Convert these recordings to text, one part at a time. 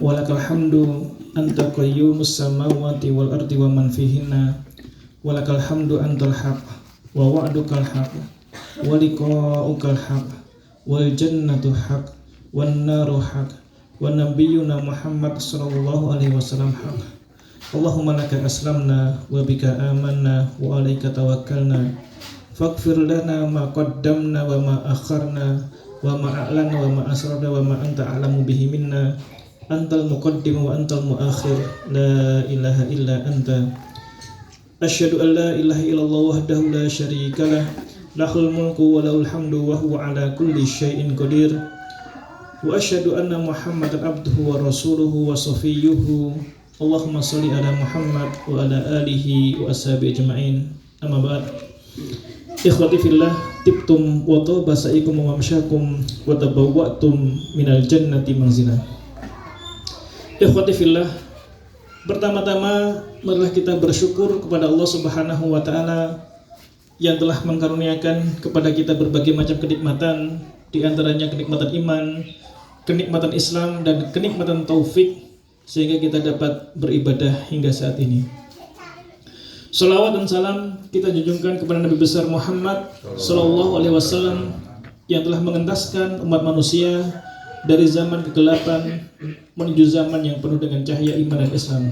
Walakal hamdu anta qayyumus samawati wal ardi wa man fihinna. Walakal hamdu antal haq wa wa'dukal haq wa liqa'ukal haq wal jannatu haq wan naru haq wa nabiyyuna Muhammad sallallahu alaihi wasallam haq. Allahumma laka aslamna wa bika amanna wa alaika tawakkalna faghfir lana ma qaddamna wa ma akharna wa ma a'lana wa ma asrarna wa ma anta a'lamu bihi minna antal muqaddim wa antal muakhir la ilaha illa anta asyhadu an la ilaha illallah wahdahu la syarikalah lahul mulku wa lahul hamdu wa huwa ala kulli syai'in qadir wa asyhadu anna Muhammadan abduhu wa rasuluhu wa safiyyuhu. Allahumma sholli ala Muhammad wa ala alihi wa ashabihi ajma'in. Amma ba'd. Ikhwati fillah, tibtum wa taba sa'ikum wa mamsyakum wa tabawwa'tum minal jannati manzila. Ikhwati fillah, pertama-tama marilah kita bersyukur kepada Allah Subhanahu wa taala yang telah mengkaruniakan kepada kita berbagai macam kenikmatan, di antaranya kenikmatan iman, kenikmatan Islam dan kenikmatan taufik sehingga kita dapat beribadah hingga saat ini. Salawat dan salam kita junjungkan kepada Nabi besar Muhammad sallallahu alaihi wasallam yang telah mengentaskan umat manusia dari zaman kegelapan menuju zaman yang penuh dengan cahaya iman dan Islam.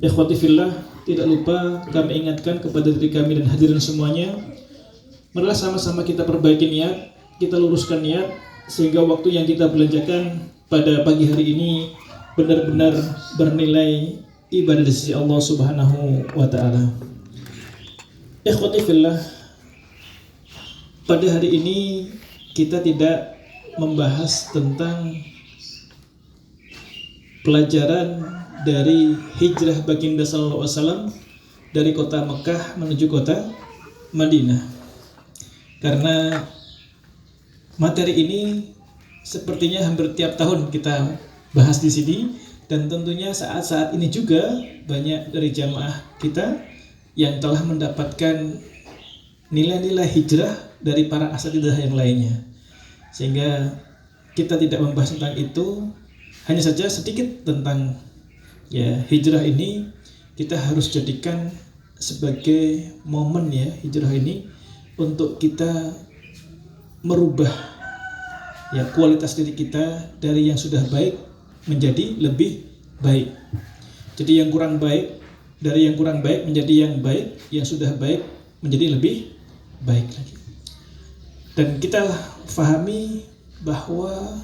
Ikhwati fillah, tidak lupa kami ingatkan kepada diri kami dan hadirin semuanya, marilah sama-sama kita perbaiki niat, kita luruskan niat sehingga waktu yang kita belanjakan pada pagi hari ini benar-benar bernilai ibadah di sisi Allah Subhanahu wa taala. Ikhwati fillah, pada hari ini kita tidak membahas tentang pelajaran dari hijrah baginda sallallahu alaihi wasallam dari kota Mekah menuju kota Madinah. Karena materi ini sepertinya hampir tiap tahun kita bahas di sini, dan tentunya saat-saat ini juga banyak dari jamaah kita yang telah mendapatkan nilai-nilai hijrah dari para asatidzah yang lainnya. Sehingga kita tidak membahas tentang itu, hanya saja sedikit tentang hijrah ini kita harus jadikan sebagai momen hijrah ini untuk kita merubah kualitas diri kita dari yang sudah baik menjadi lebih baik. Jadi yang kurang baik, dari yang kurang baik menjadi yang baik, yang sudah baik menjadi lebih baik lagi. Dan kita fahami bahwa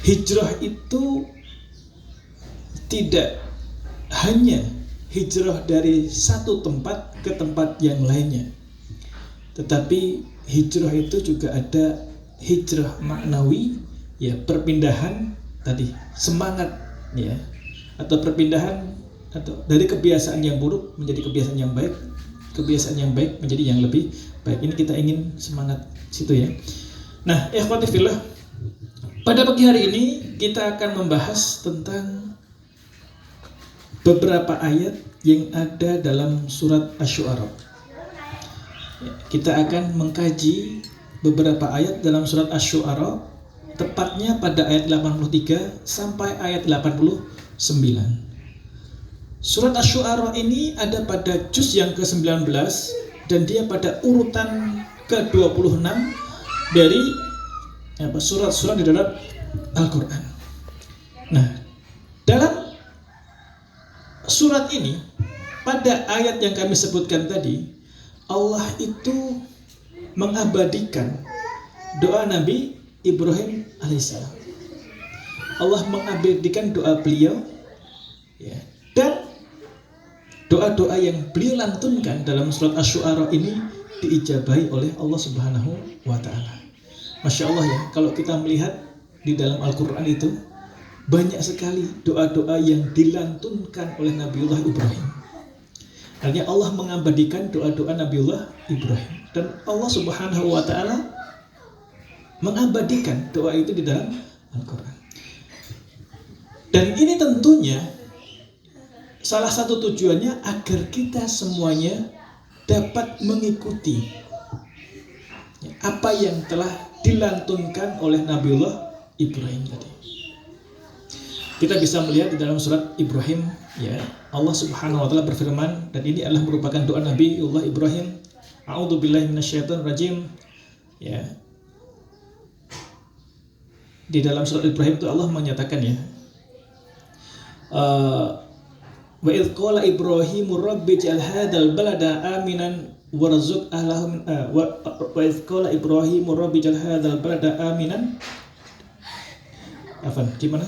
hijrah itu tidak hanya hijrah dari satu tempat ke tempat yang lainnya, tetapi hijrah itu juga ada hijrah maknawi, perpindahan tadi, semangat atau perpindahan atau dari kebiasaan yang buruk menjadi kebiasaan yang baik, kebiasaan yang baik menjadi yang lebih baik. Ini kita ingin semangat situ ya. Nah, ikhwati fillah, pada pagi hari ini kita akan membahas tentang beberapa ayat yang ada dalam surat Asy-Syu'ara. Kita akan mengkaji beberapa ayat dalam surat Asy-Syu'ara, tepatnya pada ayat 83 sampai ayat 89. Surat Asy-Syu'ara ini ada pada juz yang ke-19 dan dia pada urutan ke-26 dari surat-surat di dalam Al-Quran. Nah, dalam surat ini pada ayat yang kami sebutkan tadi, Allah itu mengabadikan doa Nabi Ibrahim alaihissalam. Allah mengabadikan doa beliau dan doa-doa yang beliau lantunkan dalam surat Asy-Syu'ara ini diijabahi oleh Allah Subhanahu wa taala. Masya Allah ya, kalau kita melihat di dalam Al-Quran itu banyak sekali doa-doa yang dilantunkan oleh Nabiullah Ibrahim. Artinya Allah mengabadikan doa-doa Nabiullah Ibrahim, dan Allah Subhanahu wa taala mengabadikan doa itu di dalam Al-Quran. Dan ini tentunya salah satu tujuannya agar kita semuanya dapat mengikuti apa yang telah dilantunkan oleh Nabiullah Ibrahim tadi. Kita bisa melihat di dalam surat Ibrahim, ya, Allah Subhanahu wa taala berfirman, dan ini adalah merupakan doa Nabi Allah Ibrahim. A'udzubillahi minasyaitonir rajim. Ya. Di dalam surat Ibrahim itu Allah menyatakan, ya, wa idz qala Ibrahimu rabbi ij'al hadzal balada aminan warzuq ahlahu min wa idz qala Ibrahimu rabbi ij'al hadzal balada aminan. Gimana?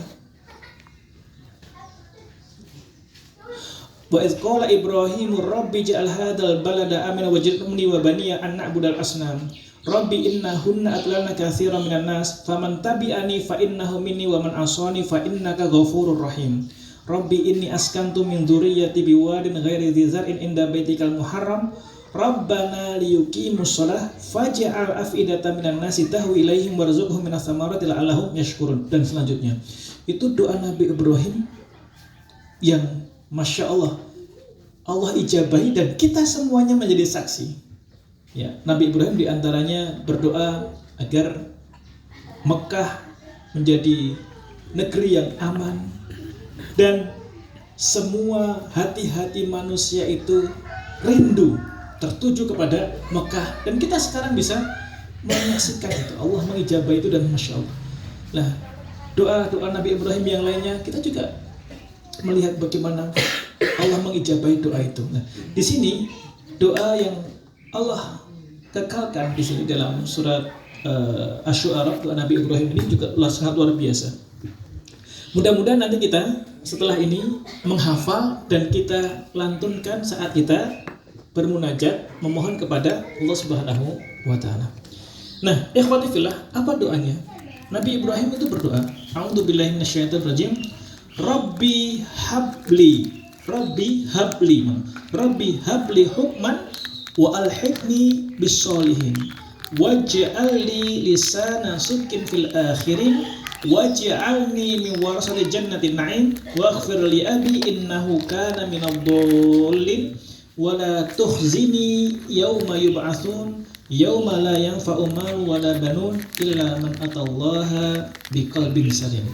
Wa idz qala Ibrahimu rabbi ij'al hadzal balada aminan waj'alni wa baniya an na'budal asnam. Rabbi innahunna adlalna katsiran minan nas faman tabi'ani fa innahu minni wa man asani fa innaka ghafurur rahim. Rabbi inni askantu min dzurriyyati biwadin ghairi dzi zar'in inda baitikal muharram Rabbana liyuqimus shalah faj'al af'idatan minan nasi tahwi ilaihim warzuqhum minas samarati la'allahum yashkurun. Dan selanjutnya itu doa Nabi Ibrahim yang Masya Allah, Allah ijabahi dan kita semuanya menjadi saksi. Ya, Nabi Ibrahim diantaranya berdoa agar Mekah menjadi negeri yang aman dan semua hati-hati manusia itu rindu tertuju kepada Mekah, dan kita sekarang bisa menyaksikan itu. Allah mengijabahi itu dan Masya Allah. Nah, doa-doa Nabi Ibrahim yang lainnya kita juga melihat bagaimana Allah mengijabahi doa itu. Nah, di sini doa yang Allah kekalkan di sini dalam surat Asy-Syu'ara, doa Nabi Ibrahim ini juga sangat luar biasa. Mudah-mudahan nanti kita setelah ini menghafal dan kita lantunkan saat kita bermunajat memohon kepada Allah Subhanahu wa taala. Nah, ikhwati fillah, apa doanya? Nabi Ibrahim itu berdoa, A'udzubillahi minasyaitonir rajim. Rabbi habli hukman wa alhiqni bis-sholihin waj'alni lisana sidqin fil akhirin waj'alni min warasati jannatin na'im waghfir li abi innahu kana minadh-dhallin wa la tukhzini yauma yub'atsun yauma la yanfa'u malun wa la banun illa man atallaha biqalbin salim.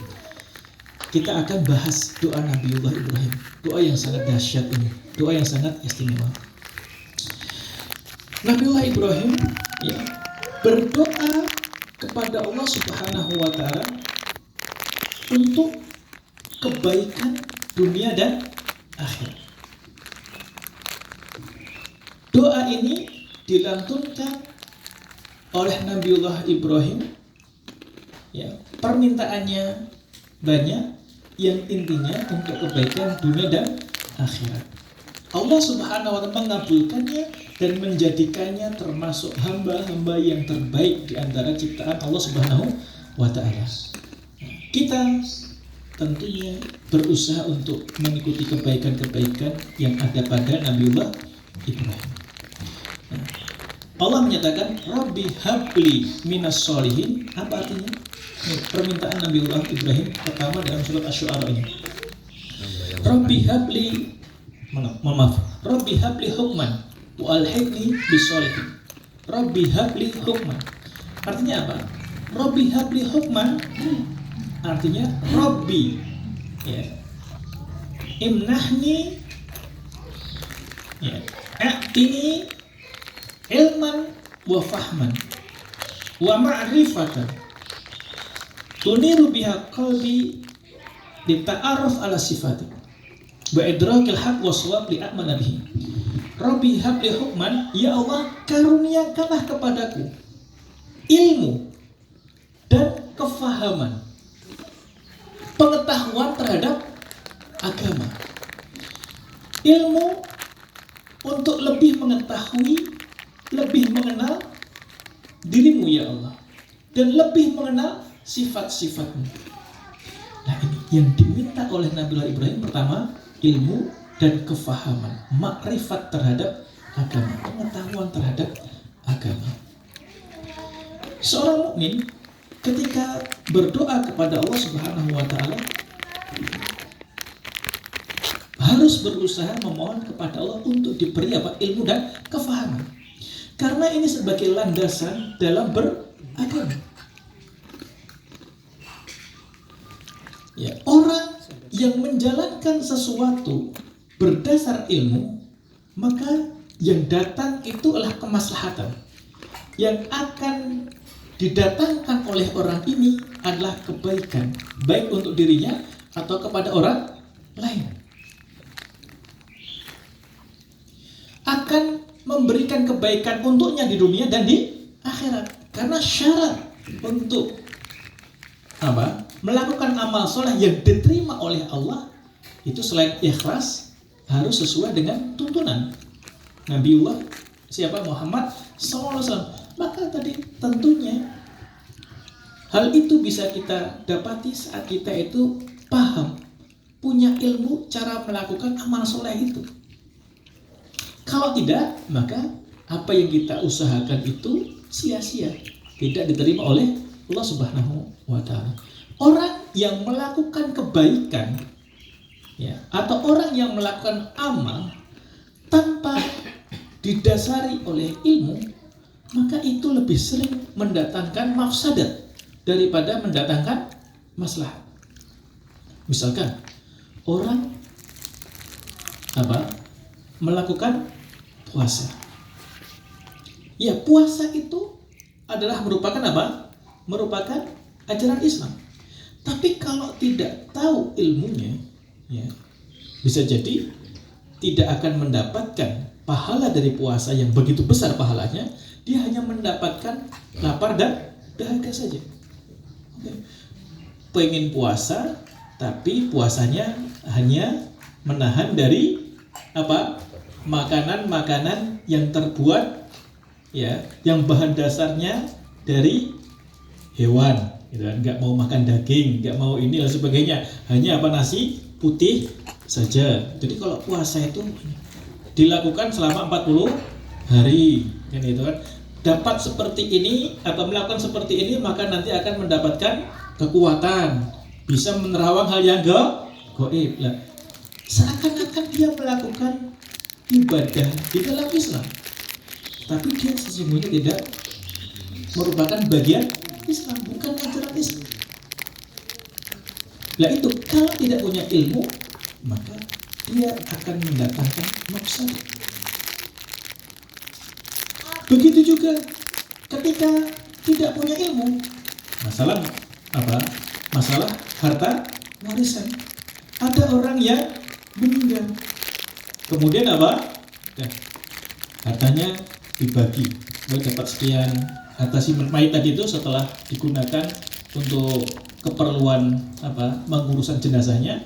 Kita akan bahas doa Nabiullah Ibrahim, doa yang sangat dahsyat ini, doa yang sangat istimewa. Nabiullah Ibrahim, ya, berdoa kepada Allah Subhanahu wa taala untuk kebaikan dunia dan akhirat. Doa ini dilantunkan oleh Nabiullah Ibrahim, ya, permintaannya banyak, yang intinya untuk kebaikan dunia dan akhirat. Allah Subhanahu wa taala mengabulkannya dan menjadikannya termasuk hamba-hamba yang terbaik di antara ciptaan Allah Subhanahu wa taala. Kita tentunya berusaha untuk mengikuti kebaikan-kebaikan yang ada pada Nabiullah Ibrahim. Allah menyatakan Rabbi habli minas sholihin. Apa artinya? Permintaan Nabiullah Ibrahim pertama dalam surat Asy-Syu'ara ini. Rabbi habli hukman wa alhiqni bis-sholihin. Rabbi habli hukman. Artinya apa? Rabbi habli hukman artinya Rabbi, ya, imnahni, ya, a'tini ilman wa fahman wa ma'rifatan tuniru biha qalbi lita'aruf ala sifati wa idrakil haq wa shawab li a'mana bihi. Rabbi habli hukman, ya Allah, karuniakanlah kepadaku ilmu dan kefahaman, pengetahuan terhadap agama. Ilmu untuk lebih mengetahui, lebih mengenal dirimu ya Allah, dan lebih mengenal sifat-sifatmu. Nah, ini yang diminta oleh Nabiullah Ibrahim. Pertama, ilmu dan kefahaman, makrifat terhadap agama, pengetahuan terhadap agama. Seorang mukmin ketika berdoa kepada Allah Subhanahu wa taala harus berusaha memohon kepada Allah untuk diberi ilmu dan kefahaman. Karena ini sebagai landasan dalam beragama. Ya, orang yang menjalankan sesuatu berdasar ilmu, maka yang datang itu adalah kemaslahatan. Yang akan didatangkan oleh orang ini adalah kebaikan, baik untuk dirinya atau kepada orang lain. Akan memberikan kebaikan untuknya di dunia dan di akhirat. Karena syarat untuk melakukan amal soleh yang diterima oleh Allah itu selain ikhlas harus sesuai dengan tuntunan Nabiullah Muhammad SAW. Maka tadi tentunya hal itu bisa kita dapati saat kita itu paham, punya ilmu cara melakukan amal soleh itu. Kalau tidak, maka apa yang kita usahakan itu sia-sia, tidak diterima oleh Allah Subhanahu wa Ta'ala. Orang yang melakukan kebaikan, atau orang yang melakukan amal tanpa didasari oleh ilmu, maka itu lebih sering mendatangkan mafsadat daripada mendatangkan maslahat. Misalkan orang melakukan puasa. Ya, puasa itu adalah merupakan merupakan ajaran Islam. Tapi kalau tidak tahu ilmunya, bisa jadi tidak akan mendapatkan pahala dari puasa yang begitu besar pahalanya. Dia hanya mendapatkan lapar dan dahaga saja. Pengen puasa, tapi puasanya hanya menahan dari makanan-makanan yang terbuat yang bahan dasarnya dari hewan, nggak mau makan daging, nggak mau ini dan sebagainya, hanya nasi putih saja. Jadi kalau puasa itu dilakukan selama 40 hari, kan. Dapat seperti ini atau melakukan seperti ini, maka nanti akan mendapatkan kekuatan, bisa menerawang hal yang gaib. Seakan-akan dia melakukan ibadah di dalam Islam, tapi dia sesungguhnya tidak merupakan bagian Islam, bukan ajaran Islam. Itu kalau tidak punya ilmu, maka dia akan mendatangkan mafsadat. Begitu juga ketika tidak punya ilmu, masalah harta warisan. Ada orang yang meninggal, kemudian hartanya dibagi, dapat sekian. Harta si mayit tadi itu setelah digunakan untuk keperluan mengurusan jenazahnya,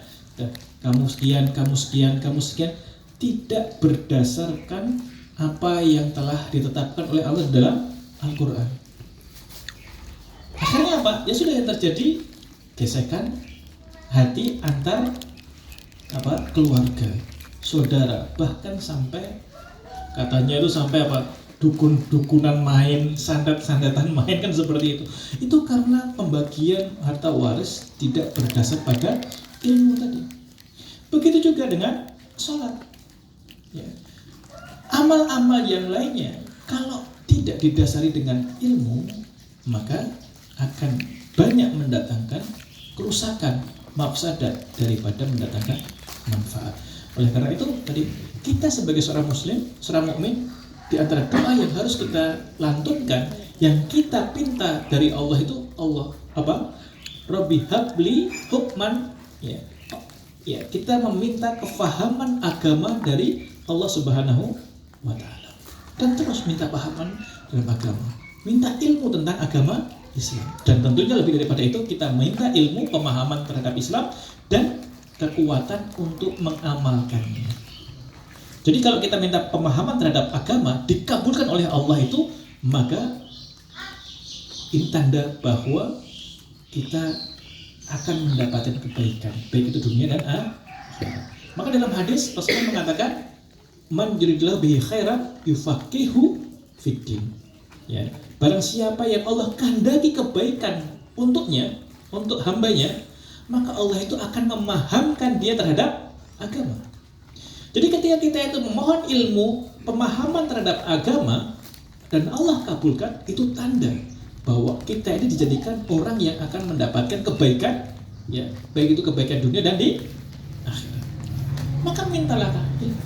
kamu sekian, kamu sekian, kamu sekian, tidak berdasarkan apa yang telah ditetapkan oleh Allah dalam Al-Quran. Akhirnya ya sudah yang terjadi gesekan hati antar keluarga, saudara, bahkan sampai katanya itu sampai dukun-dukunan main, sandat-sandatan main, kan seperti itu. Itu karena pembagian harta waris tidak berdasar pada ilmu tadi. Begitu juga dengan sholat. Amal-amal yang lainnya kalau tidak didasari dengan ilmu, maka akan banyak mendatangkan kerusakan, mafsadat daripada mendatangkan manfaat. Oleh karena itu tadi kita sebagai seorang muslim, seorang mukmin, di antara doa yang harus kita lantunkan, yang kita pinta dari Allah itu Rabbi habli hukman, kita meminta kefahaman agama dari Allah Subhanahu wa Ta'ala, dan terus minta pahaman dalam agama, minta ilmu tentang agama Islam, dan tentunya lebih daripada itu kita minta ilmu pemahaman terhadap Islam dan kekuatan untuk mengamalkannya. Jadi kalau kita minta pemahaman terhadap agama dikabulkan oleh Allah itu, maka ini tanda bahwa kita akan mendapatkan kebaikan, baik itu dunia dan akhirat. Maka dalam hadis Rasulullah mengatakan, man yuridillahu bihi khairan yufaqihu fiddin. Barang siapa yang Allah kehendaki kebaikan untuknya, untuk hambanya, maka Allah itu akan memahamkan dia terhadap agama. Jadi ketika kita itu memohon ilmu, pemahaman terhadap agama, dan Allah kabulkan, itu tanda bahwa kita ini dijadikan orang yang akan mendapatkan kebaikan, baik itu kebaikan dunia dan di mintalah ilmu.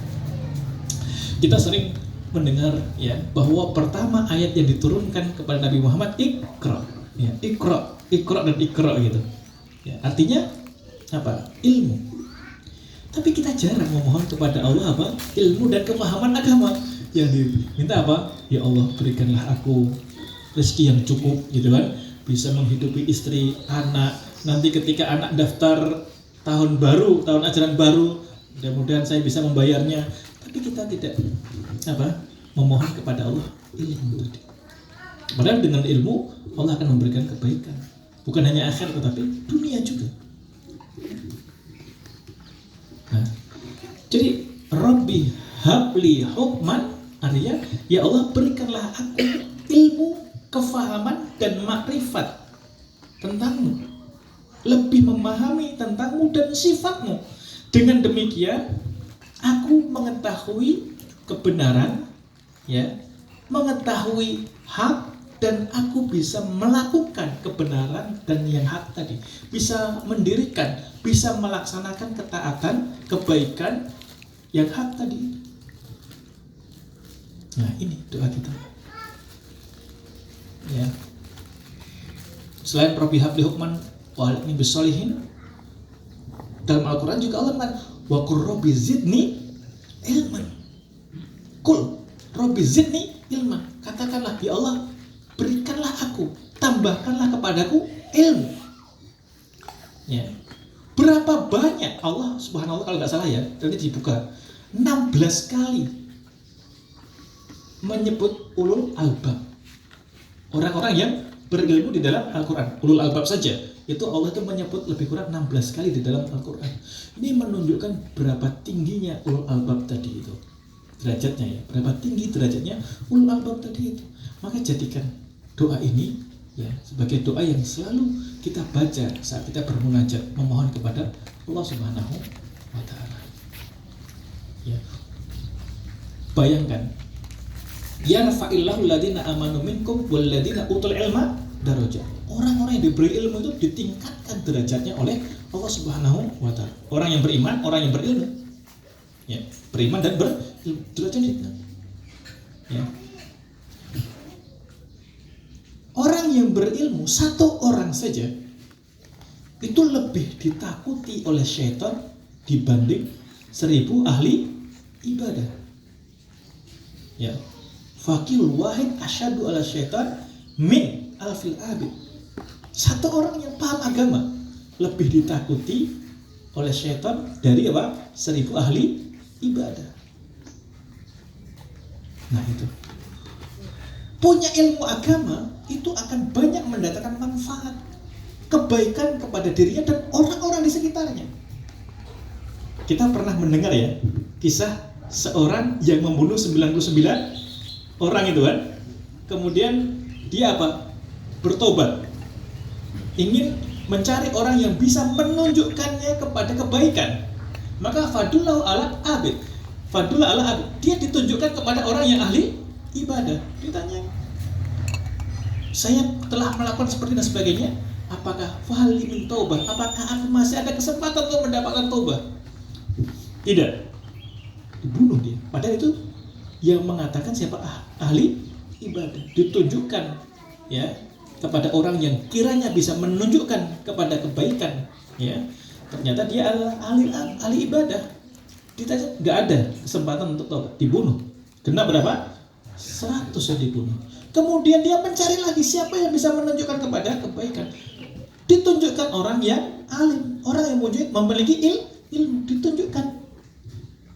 Kita sering mendengar ya bahwa pertama ayat yang diturunkan kepada Nabi Muhammad Iqra, ya, Iqra dan Iqra gitu. Ya, artinya apa? Ilmu. Tapi kita jarang memohon kepada Allah apa? Ilmu dan kepahaman agama. Yang diminta apa? Ya Allah, berikanlah aku rezeki yang cukup gitu kan, bisa menghidupi istri, anak. Nanti ketika anak daftar tahun baru, tahun ajaran baru, mudah-mudahan saya bisa membayarnya. Tapi kita tidak apa? Memohon kepada Allah ilmu tadi. Padahal dengan ilmu Allah akan memberikan kebaikan. Bukan hanya akhirat tetapi dunia juga. Nah, jadi Rabbi habli hukman, artinya ya Allah berikanlah aku ilmu, kefahaman dan makrifat tentangmu, lebih memahami tentangmu dan sifatmu. Dengan demikian aku mengetahui kebenaran, ya, mengetahui hak, dan aku bisa melakukan kebenaran dan yang hak tadi, bisa mendirikan, bisa melaksanakan ketaatan, kebaikan yang hak tadi. Nah, ini doa kita. Ya. Selain Rabbi habli hukman wa alhiqni bis-sholihin, dalam Al-Quran juga Allah mengatakan wa qur rabbi zidni ilman. Qul rabbi zidni ilman. Katakanlah, ya Allah, berikanlah aku, tambahkanlah kepadaku ilmu. Ya. Berapa banyak Allah Subhanahu wa taala, kalau nggak salah ya, nanti dibuka 16 kali menyebut ulul albab. Orang-orang yang berilmu di dalam Al-Quran, ulul albab saja itu Allah itu menyebut lebih kurang 16 kali di dalam Al-Quran. Ini menunjukkan berapa tingginya ulul albab tadi itu, derajatnya ya, berapa tinggi derajatnya ulul albab tadi itu. Maka jadikan doa ini ya sebagai doa yang selalu kita baca saat kita bermunajat, memohon kepada Allah Subhanahu wa taala. Ya. Bayangkan, yarfa'illahu alladziina aamanu minkum walladziina utul ilma darajat. Orang-orang yang diberi ilmu itu ditingkatkan derajatnya oleh Allah Subhanahu wa taala. Orang yang beriman, orang yang berilmu. Ya, beriman dan berilmu derajatnya. Ya. Orang yang berilmu, satu orang saja itu lebih ditakuti oleh syaitan dibanding 1000 ahli ibadah. Ya. Faqihul wahid asyadu ala syaitan min alfil abid. Satu orang yang paham agama lebih ditakuti oleh syaitan dari apa? 1000 ahli ibadah. Nah itu. Punya ilmu agama itu akan banyak mendatangkan manfaat, kebaikan kepada dirinya dan orang-orang di sekitarnya. Kita pernah mendengar ya kisah seorang yang membunuh 99 orang itu kan. Kemudian dia apa? Bertobat. Ingin mencari orang yang bisa menunjukkannya kepada kebaikan. Maka fadullahu ala abid. Fadullah ala abid. Dia ditunjukkan kepada orang yang ahli ibadah. Ditanya, saya telah melakukan seperti dan sebagainya, apakah fahal min taubah? Apakah aku masih ada kesempatan untuk mendapatkan taubah? Tidak. Dibunuh dia. Padahal itu yang mengatakan siapa? Ahli ibadah. Ditunjukkan ya kepada orang yang kiranya bisa menunjukkan kepada kebaikan, ya. Ternyata dia adalah ahli ibadah. Ditanya, nggak ada kesempatan untuk taubat, dibunuh. Kena berapa? 100 yang dibunuh. Kemudian dia mencari lagi siapa yang bisa menunjukkan kepada kebaikan. Ditunjukkan orang yang alim, orang yang memiliki ilmu, ditunjukkan.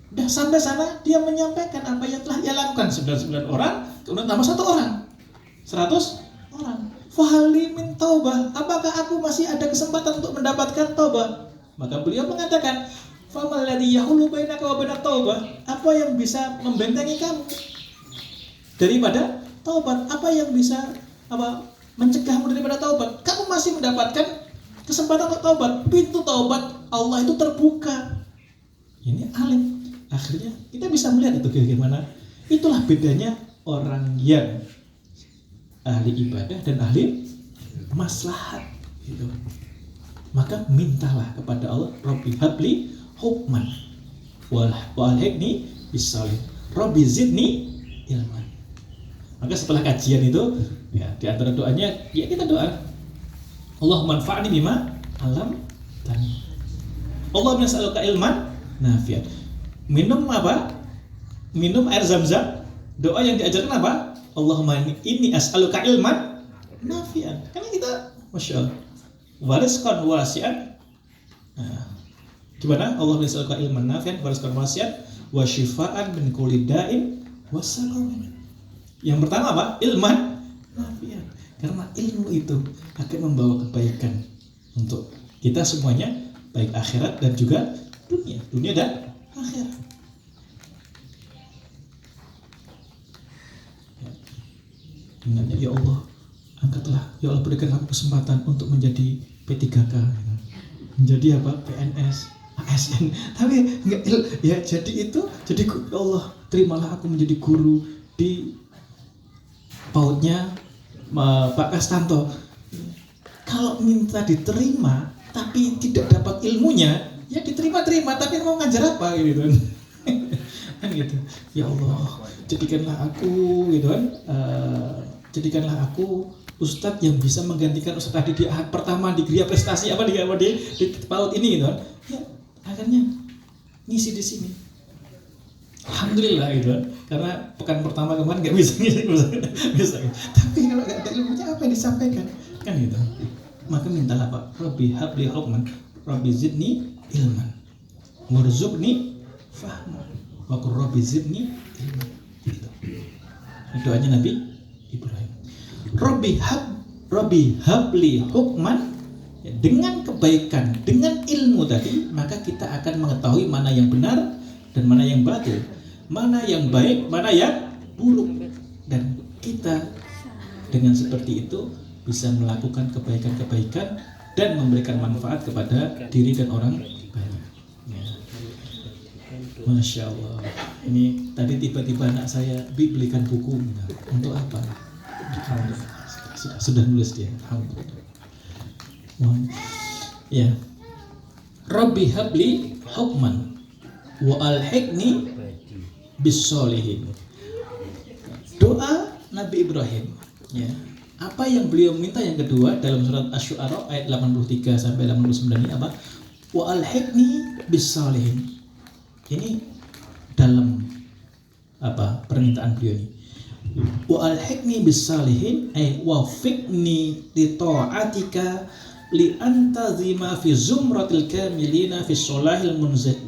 Dah sampai sana dia menyampaikan apa yang telah ia lakukan. 99 orang, kemudian tambah 1 orang, 100 orang. Fahali min taubah, apakah aku masih ada kesempatan untuk mendapatkan taubah? Maka beliau mengatakan, famal ladzi yahulu bainaka wa bainat taubah, apa yang bisa membentengi kamu daripada taubat? Apa yang bisa mencegahmu daripada taubat? Kamu masih mendapatkan kesempatan untuk taubat. Pintu taubat Allah itu terbuka. Ini alim. Akhirnya kita bisa melihat itu bagaimana. Itulah bedanya orang yang ahli ibadah dan ahli maslahat gitu. Maka mintalah kepada Allah, Rabbi habli hukman. wa alhiqni bis-sholihin. Rabbi zidni ilman. Maka setelah kajian itu, ya, di antara doanya, ya kita doa, Allahumma anfa'ni bima 'allamtani. Allahumma nas'aluka ilman nafi'an. Minum apa? Minum air Zam-Zam. Doa yang diajarkan apa? Allahumma inni as'aluka ilman nafi'an. Karena kita, masya Allah, warizqan wasi'an. Nah, gimana? Allahumma nas'aluka ilman nafi'an, warizqan wasi'an, wa shifaan min kulli da'in wa saqamin. Yang pertama apa? Ilman nafi'an. Karena ilmu itu akan membawa kebaikan untuk kita semuanya, baik akhirat dan juga dunia dan akhirat. Ingatnya, ya Allah, angkatlah, ya Allah, berikan aku kesempatan untuk menjadi P3K, menjadi apa? PNS, ASN. Tapi enggak, ya jadi itu, jadi ya Allah, terimalah aku menjadi guru di PAUD-nya Pak Kastanto. Kalau minta diterima tapi tidak dapat ilmunya, ya diterima-terima tapi mau ngajar apa gitu kan. Kan gitu. Ya Allah, jadikanlah aku gitu kan, jadikanlah aku ustadz yang bisa menggantikan ustadz tadi di ahad pertama di Gria Prestasi apa di PAUD ini gitu kan. Ya, akhirnya ngisi di sini. Alhamdulillah gitu kan. Karena pekan pertama kemarin nggak bisa. Tapi kalau nggak ada ilmunya apa yang disampaikan? Kan gitu. Maka mintalah Pak, Rabbi habli hukman, Rabbi zidni ilman, warzuqni fahman, wa qur Rabbi zidni ilman. Gitu. Doanya Nabi Ibrahim. Rabbi habli hukman, ya, dengan kebaikan, dengan ilmu tadi, maka kita akan mengetahui mana yang benar dan mana yang batil, mana yang baik, mana yang buruk, dan kita dengan seperti itu bisa melakukan kebaikan-kebaikan dan memberikan manfaat kepada diri dan orang banyak. Ya. Masya Allah. Ini tadi tiba-tiba anak saya belikan buku. Untuk apa? Sudah nulis dia. Alhamdulillah. Ya. Rabbi habli hukman wa alhiqni bis-sholihin. Doa Nabi Ibrahim, ya. Apa yang beliau minta yang kedua dalam surat Asy-Syu'ara ayat 83 sampai 89 ini apa? Wa alhiqni bis-sholihin. Ini dalam apa permintaan beliau ini. Wa alhiqni bis-sholihin ay wafiqni li ta'atika li antazima fi zumratil kamilina fi sholahil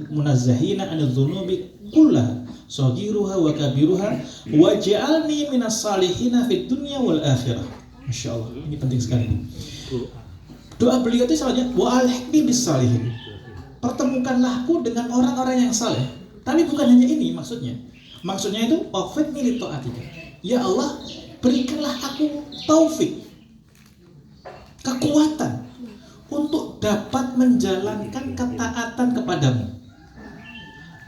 munazzahina anil dzunubi kullah saghiruha wa kabiruha waj'alni minas salihina fid dunya wal akhirah. Masya Allah, ini penting sekali. Doa beliau itu salahnya wa alhiqni bis salihin. Pertemukanlah aku dengan orang-orang yang saleh. Tapi bukan hanya ini maksudnya. Maksudnya itu wafiqni li ta'atika. Ya Allah, berikanlah aku taufik, kekuatan untuk dapat menjalankan ketaatan kepadamu.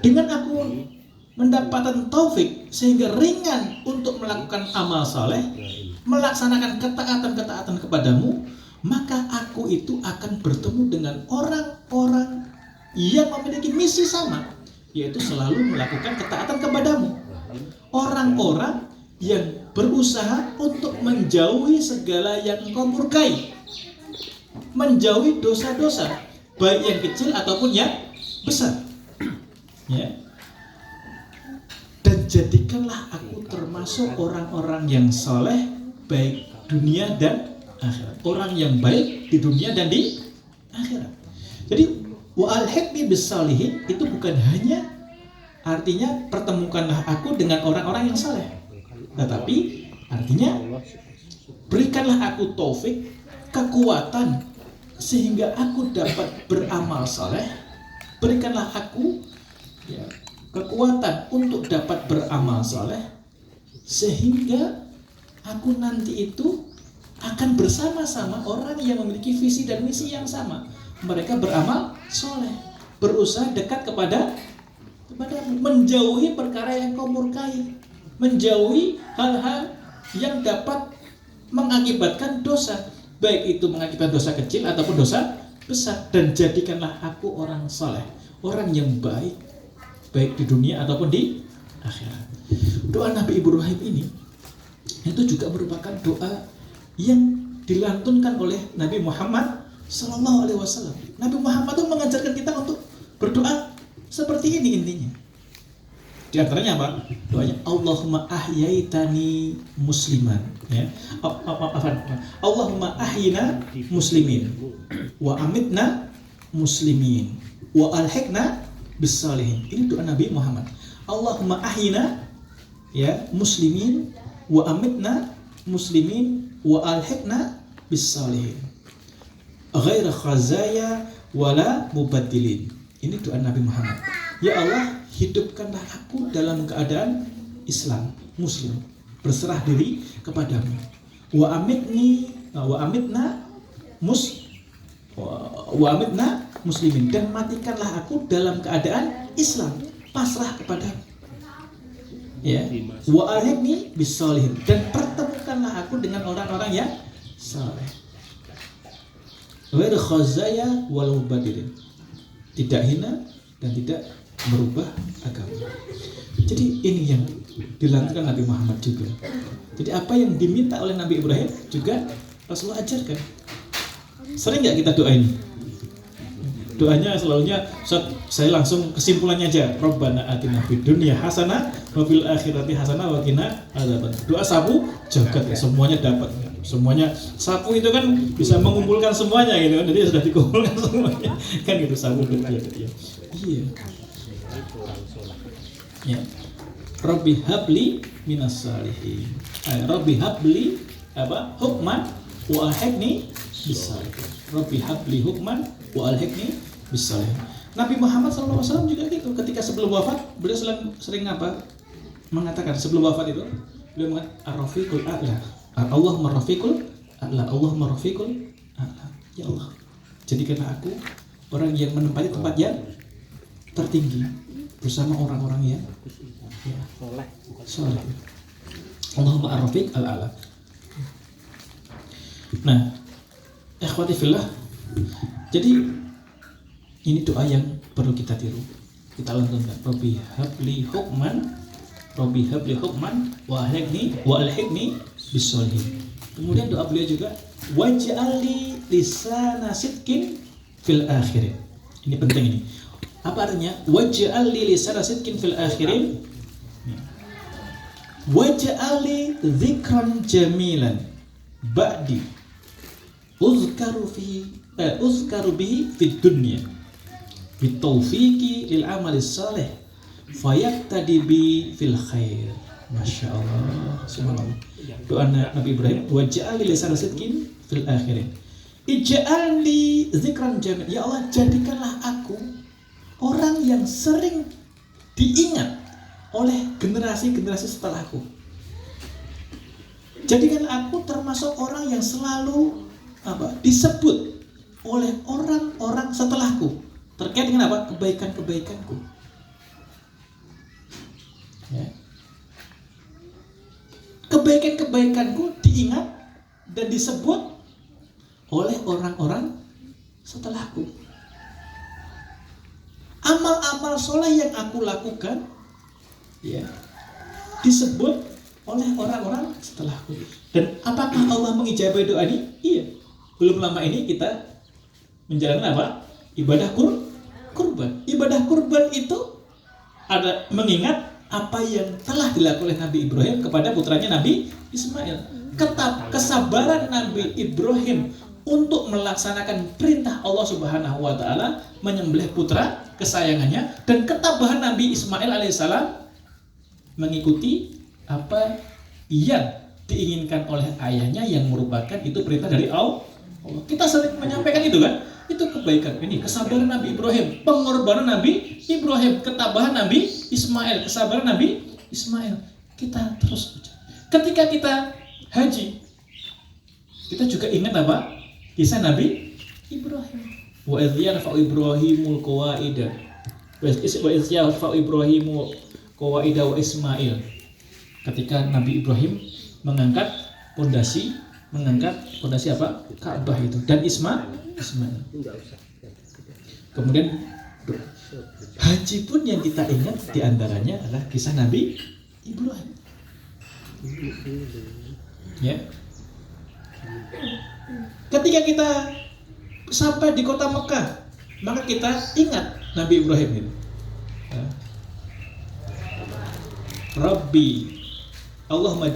Dengan aku mendapatkan taufik sehingga ringan untuk melakukan amal saleh, melaksanakan ketaatan-ketaatan kepadamu, maka aku itu akan bertemu dengan orang-orang yang memiliki misi sama, yaitu selalu melakukan ketaatan kepadamu. Orang-orang yang berusaha untuk menjauhi segala yang engkau murkai, menjauhi dosa-dosa, baik yang kecil ataupun yang besar. Ya. Dan jadikanlah aku termasuk orang-orang yang saleh, baik dunia dan akhirat. Orang yang baik di dunia dan di akhirat. Jadi wa alhiqni bis-sholihin itu bukan hanya artinya pertemukanlah aku dengan orang-orang yang saleh, tetapi artinya berikanlah aku taufik, kekuatan sehingga aku dapat beramal saleh. Berikanlah aku, ya, kekuatan untuk dapat beramal saleh sehingga aku nanti itu akan bersama-sama orang yang memiliki visi dan misi yang sama. Mereka beramal soleh, berusaha dekat kepada menjauhi perkara yang kau murkai, menjauhi hal-hal yang dapat mengakibatkan dosa, baik itu mengakibatkan dosa kecil ataupun dosa besar. Dan jadikanlah aku orang soleh, orang yang baik, baik di dunia ataupun di akhirat. Doa Nabi Ibrahim ini itu juga merupakan doa yang dilantunkan oleh Nabi Muhammad Sallallahu Alaihi Wasallam. Nabi Muhammad itu mengajarkan kita untuk berdoa seperti ini intinya. Di antaranya apa? Doanya Allahumma ahyaitani musliman, ya. Allahumma ahyina muslimin wa amitna muslimin wa alhiqna bissalihin. Ini doa Nabi Muhammad. Allahumma ahyina, ya, muslimin wa amitna muslimin wa alhiqna bissalihin. Ghaira khazaya wala mubaddilin. Ini doa Nabi Muhammad. Ya Allah, hidupkanlah aku dalam keadaan Islam, Muslim, berserah diri kepadamu. Wa amitna muslimin, dan matikanlah aku dalam keadaan Islam, pasrah kepadamu. Ya, wa alhiqni bissalihin, dan pertemukanlah aku dengan orang-orang yang saleh. Ghair khazaya wal mubadilin, tidak hina dan tidak merubah agama. Jadi ini yang dilantunkan Nabi Muhammad juga. Jadi apa yang diminta oleh Nabi Ibrahim juga Rasulullah ajarkan. Sering nggak kita doa ini? Doanya selalunya saya langsung kesimpulannya aja. Rabbana atina fid dunya hasanah wa fil akhirati hasanah wa qina adzaban. Doa sapu jagat ya, semuanya dapat. Semuanya sapu itu kan bisa mengumpulkan semuanya gitu kan. Jadi sudah dikumpulkan semuanya. Kan gitu sapu jagat ya. Iya. Ya. Rabbi habli minas salihin. Rabbi habli apa? Hukman wa alhiqni bis-salihin. Rabbi habli hukman wa alhiqni bis-salihin. Nabi Muhammad SAW juga gitu. Ketika sebelum wafat, beliau sering apa? Mengatakan sebelum wafat itu, beliau mengatakan ar-rafiqul a'la. Allahumma rafiqul a'la. Allahumma rafiqul a'la. Ya Allah, jadikanlah aku orang yang menempati tempat yang tertinggi bersama orang-orang yang soleh. Allahumma ar-rafiq al-a'la. Nah, ikhwati fillah, jadi ini doa yang perlu kita tiru, kita lantunkan. Rabbi habli hukman wa alhiqni bis-sholihin. Kemudian doa beliau juga waj'alli lisana sidqin fil akhirin. Ini penting ini. Apa artinya? Waj'alli lisana sidqin fil akhirin. Waj'alli dzikran jamilan ba'di uzkaru bihi fid dunya bitaufiqi lil amali salih fayaktadi bi fil khair. Masya Allah, subhanallah. Doa Nabi Ibrahim, waj'alli lisana sidqin fil akhirin. Ij'alni dzikran jamil. Ya Allah, jadikanlah aku orang yang sering diingat oleh generasi-generasi setelahku. Jadikan aku termasuk orang yang selalu disebut oleh orang-orang setelahku terkait dengan apa? Kebaikan-kebaikanku. Ya. Kebaikan-kebaikanku diingat dan disebut oleh orang-orang setelahku. Amal-amal soleh yang aku lakukan, ya, disebut oleh orang-orang setelahku. Dan apakah Allah mengijabahi doa ini? Iya. Belum lama ini kita menjalankan apa? Ibadah kurban. Ibadah kurban itu ada mengingat apa yang telah dilakukan oleh Nabi Ibrahim kepada putranya Nabi Ismail. Kesabaran Nabi Ibrahim untuk melaksanakan perintah Allah Subhanahu wa taala menyembelih putra kesayangannya, dan ketabahan Nabi Ismail alaihissalam mengikuti apa yang diinginkan oleh ayahnya yang merupakan itu perintah dari Allah. Kita sering menyampaikan itu kan, itu kebaikan ini, kesabaran Nabi Ibrahim, pengorbanan Nabi Ibrahim, ketabahan Nabi Ismail, kesabaran Nabi Ismail. Kita terus ketika kita haji, kita juga ingat apa? Kisah Nabi Ibrahim. Wa idh yarfa'u Ibrahimul qawaida wa Ismail. Ketika Nabi Ibrahim mengangkat pondasi apa? Ka'bah itu, dan Ismail. Kemudian Haji pun yang kita ingat diantaranya adalah kisah Nabi Ibrahim. Ya. Ketika kita sampai di kota Mekah, maka kita ingat Nabi Ibrahim itu. Ya. Rabbi Allahumma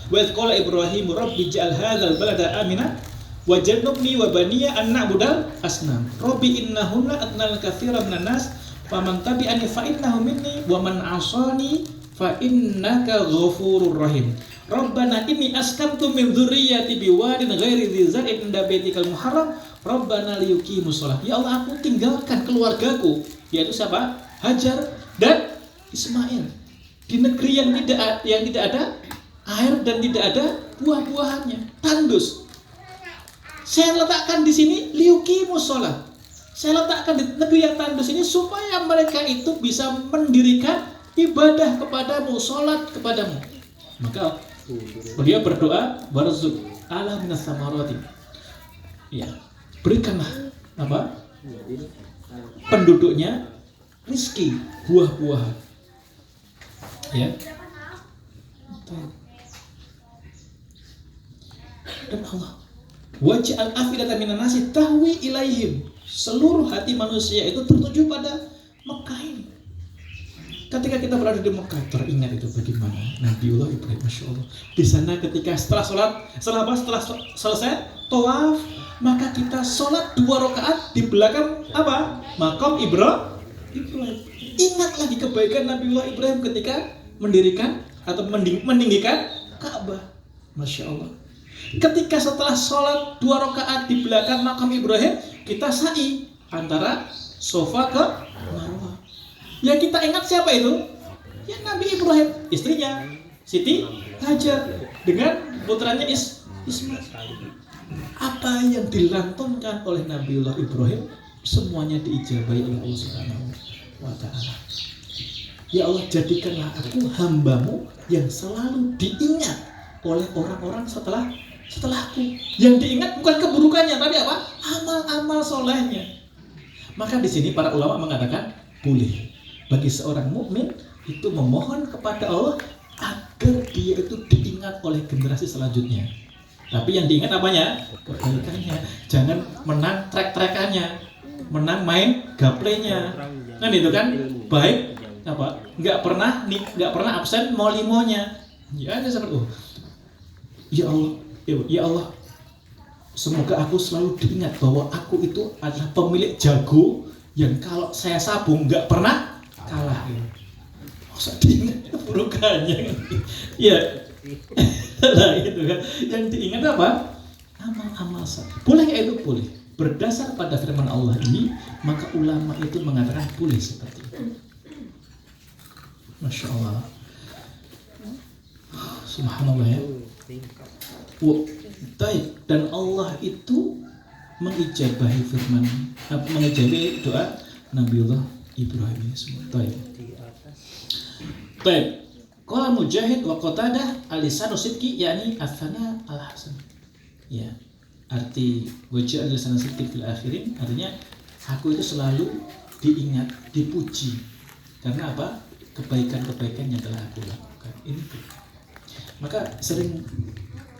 wa qala Ibrahim Rabbi ja'al hadzal balada amina wajannubni wa baniya an na'budal asnam. Rabbi innahunna adnal katsiran minan nas faman tabi'ani fa innahu minni wa man 'asani fa innaka ghafurur rahim. Rabbana inni askantu min dzurriyyati biwadin ghairi dzi zar'in inda baitikal muharram Rabbana liyuqimus shalah. Ya Allah, aku tinggalkan keluargaku, yaitu siapa? Hajar dan Ismail, di negeri yang tidak ada air dan tidak ada buah-buahannya, tandus. Saya letakkan di sini liyuqimus shalah. Saya letakkan di negeri yang tandus ini supaya mereka itu bisa mendirikan ibadah kepadamu, salat kepadamu. Maka beliau berdoa, warzuq ala minas samarati. Ya, berikanlah apa? Penduduknya rizki, buah-buahan. Ya. Dan Allah waj'al afidatan minan nasi tahwi ilaihim. Seluruh hati manusia itu tertuju pada Mekah ini. Ketika kita berada di Mekah, teringat itu bagaimana Nabiullah Ibrahim, Masya Allah. Di sana ketika setelah selesai tawaf, maka kita sholat 2 rakaat di belakang apa? Makam Ibrahim. Ingat lagi kebaikan Nabiullah Ibrahim ketika mendirikan atau meninggikan Ka'bah. Masya Allah. Ketika setelah sholat 2 rakaat di belakang makam Ibrahim, kita sa'i antara Sofa ke Marwah. Yang kita ingat siapa itu? Ya Nabi Ibrahim, istrinya Siti Hajar dengan putranya Ismail. Apa yang dilantunkan oleh Nabiullah Ibrahim semuanya diijabahi oleh Allah Subhanahu wa Ta'ala. Ya Allah, jadikanlah aku hambamu yang selalu diingat oleh orang-orang setelahku. Yang diingat bukan keburukannya, tapi apa? Amal-amal solehnya. Maka di sini para ulama mengatakan boleh bagi seorang mukmin itu memohon kepada Allah agar dia itu diingat oleh generasi selanjutnya. Tapi yang diingat apanya? Kebaikannya. Jangan menang trek-trekannya, menang main gaplaynya. Kan itu kan baik apa? Nggak pernah absen mau-limonya. Ya ada seperti Ya Allah, semoga aku selalu diingat bahwa aku itu adalah pemilik jago yang kalau saya sabung nggak pernah kalah. Masa diingat keburukannya? Ya, nah itu kan. Yang diingat apa? Amal-amal saleh. Boleh itu boleh. Berdasar pada firman Allah ini, maka ulama itu mengatakan boleh seperti itu. Masya Allah. Subhanallah ya. Dan Allah itu mengijabahi mengijabahi doa Nabiullah Ibrahim semua. Baik. Qala Mujahid wa Qatadah al-lisanu sidqi yakni afana al-hasan. Ya. Arti wajah al-lisanu sidqi fil akhirin artinya aku itu selalu diingat, dipuji. Karena apa? Kebaikan-kebaikan yang telah aku lakukan. Ini tuh. Maka sering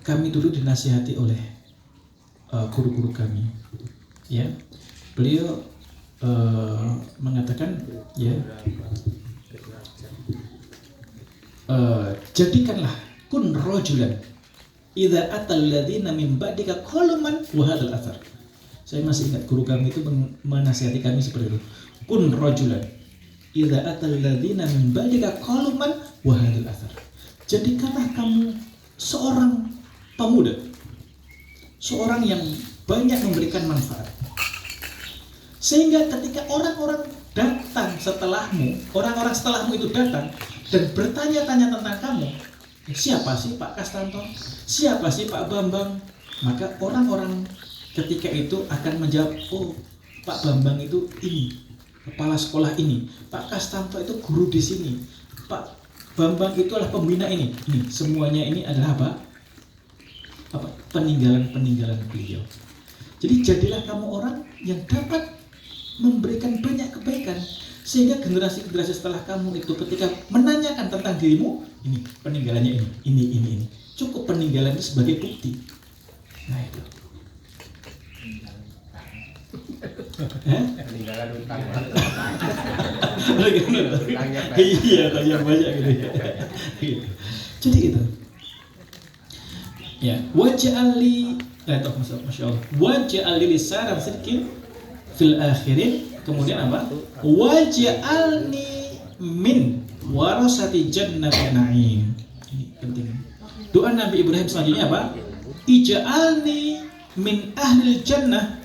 kami dulu dinasihati oleh guru-guru kami. Ya. Beliau mengatakan ya jadikanlah kun rajulan idza atal ladzina min ba'dika qaluman wa hadzal athar. Saya masih ingat guru kami itu menasihati kami seperti itu. Kun rajulan idza atal ladzina min ba'dika qaluman wa hadzal athar. Jadikanlah kamu seorang pemuda, seorang yang banyak memberikan manfaat. Sehingga ketika orang-orang datang setelahmu, orang-orang setelahmu itu datang dan bertanya-tanya tentang kamu, siapa sih Pak Kastanto? Siapa sih Pak Bambang? Maka orang-orang ketika itu akan menjawab, oh Pak Bambang itu ini, kepala sekolah ini, Pak Kastanto itu guru di sini, Pak Bambang itu adalah pembina ini. Ini semuanya ini adalah apa? Peninggalan beliau. Jadi jadilah kamu orang yang dapat memberikan banyak kebaikan, sehingga generasi-generasi setelah kamu itu ketika menanyakan tentang dirimu, ini peninggalannya ini. Cukup peninggalan itu sebagai bukti. Nah itu. Peninggalan utang. Iya, tanya banyak gitu ya. Jadi itu. Ya, waj'ali masya Allah. Waj'ali lisanan sidqin fil akhirin. Kemudian apa? Waj'alni min warasati jannatin na'im. Ini penting. Doa Nabi Ibrahim selanjutnya apa? Ij'alni min ahlil jannah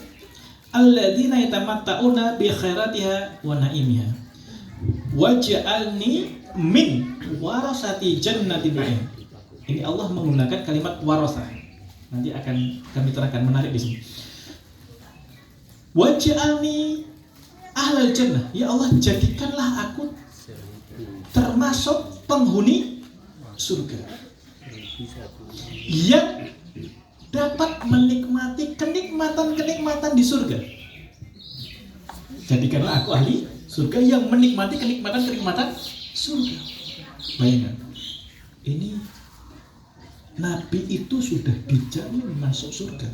alladzina yatamatta'una bi khairatiha wa na'imiha. Waj'alni min warasati jannatin na'im. Ini Allah menggunakan kalimat warasah. Nanti akan kami terangkan, menarik di sini. Waj'alni ahlal jannah. Ya Allah, jadikanlah aku termasuk penghuni surga yang dapat menikmati kenikmatan-kenikmatan di surga. Jadikanlah aku ahli surga yang menikmati kenikmatan-kenikmatan surga. Bayangkan, ini Nabi itu sudah dijamin masuk surga.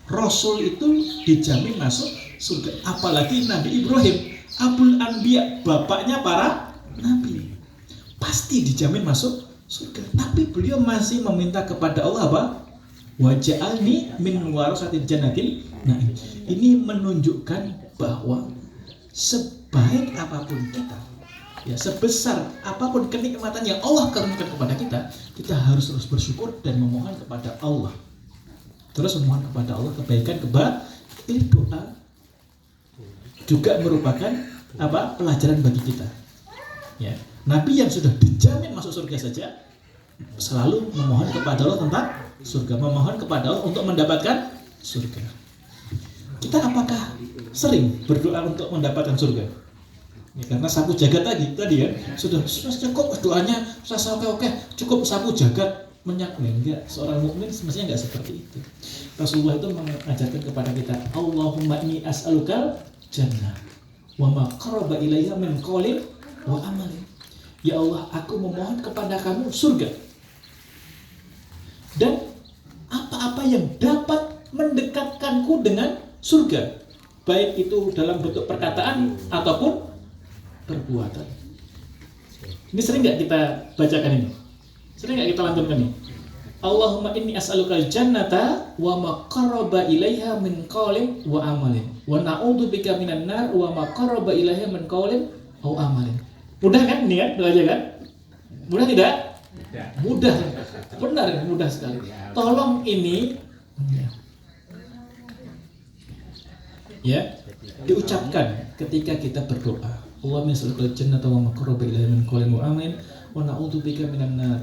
Rasul itu dijamin masuk surga. Apalagi Nabi Ibrahim, Abul Anbiya, bapaknya para nabi, pasti dijamin masuk surga. Tapi beliau masih meminta kepada Allah apa? Waj'alni min warasatil jannatin na'im. Ini menunjukkan bahwa sebaik apapun kita, ya, sebesar apapun kenikmatan yang Allah karuniakan kepada kita, kita harus terus bersyukur dan memohon kepada Allah. Terus memohon kepada Allah kebaikan, ini doa juga merupakan apa? Pelajaran bagi kita. Ya, Nabi yang sudah dijamin masuk surga saja selalu memohon kepada Allah tentang surga, memohon kepada Allah untuk mendapatkan surga. Kita apakah sering berdoa untuk mendapatkan surga? Ya, karena sapu jagat tadi ya sudah cukup doanya, rasa oke, cukup sapu jagat menyakui. Enggak, seorang mukmin semestinya enggak seperti itu. Rasulullah itu mengajarkan kepada kita, Allahumma inni as'alukal jannah wa ma qaraba ilayya min qaulin wa amalin. Ya Allah, aku memohon kepada kamu surga dan apa-apa yang dapat mendekatkanku dengan surga, baik itu dalam bentuk perkataan ataupun perbuatan. Ini sering nggak kita bacakan ini? Sering nggak kita lantunkan ini? Allahumma inni as'alukal jannata wa ma qaraba ilaiha min qaulin wa amalin wa na'udzubika minan nar wa ma qaraba ilaiha min qaulin aw amalin. Mudah kan ini kan doanya kan? Mudah tidak? Mudah. Benar, mudah sekali. Tolong ini ya diucapkan ketika kita berdoa. Allahumma as'alukal jannata wa ma qaraba ilaiha min qaulin wa amalin wa na'udzubika minan nar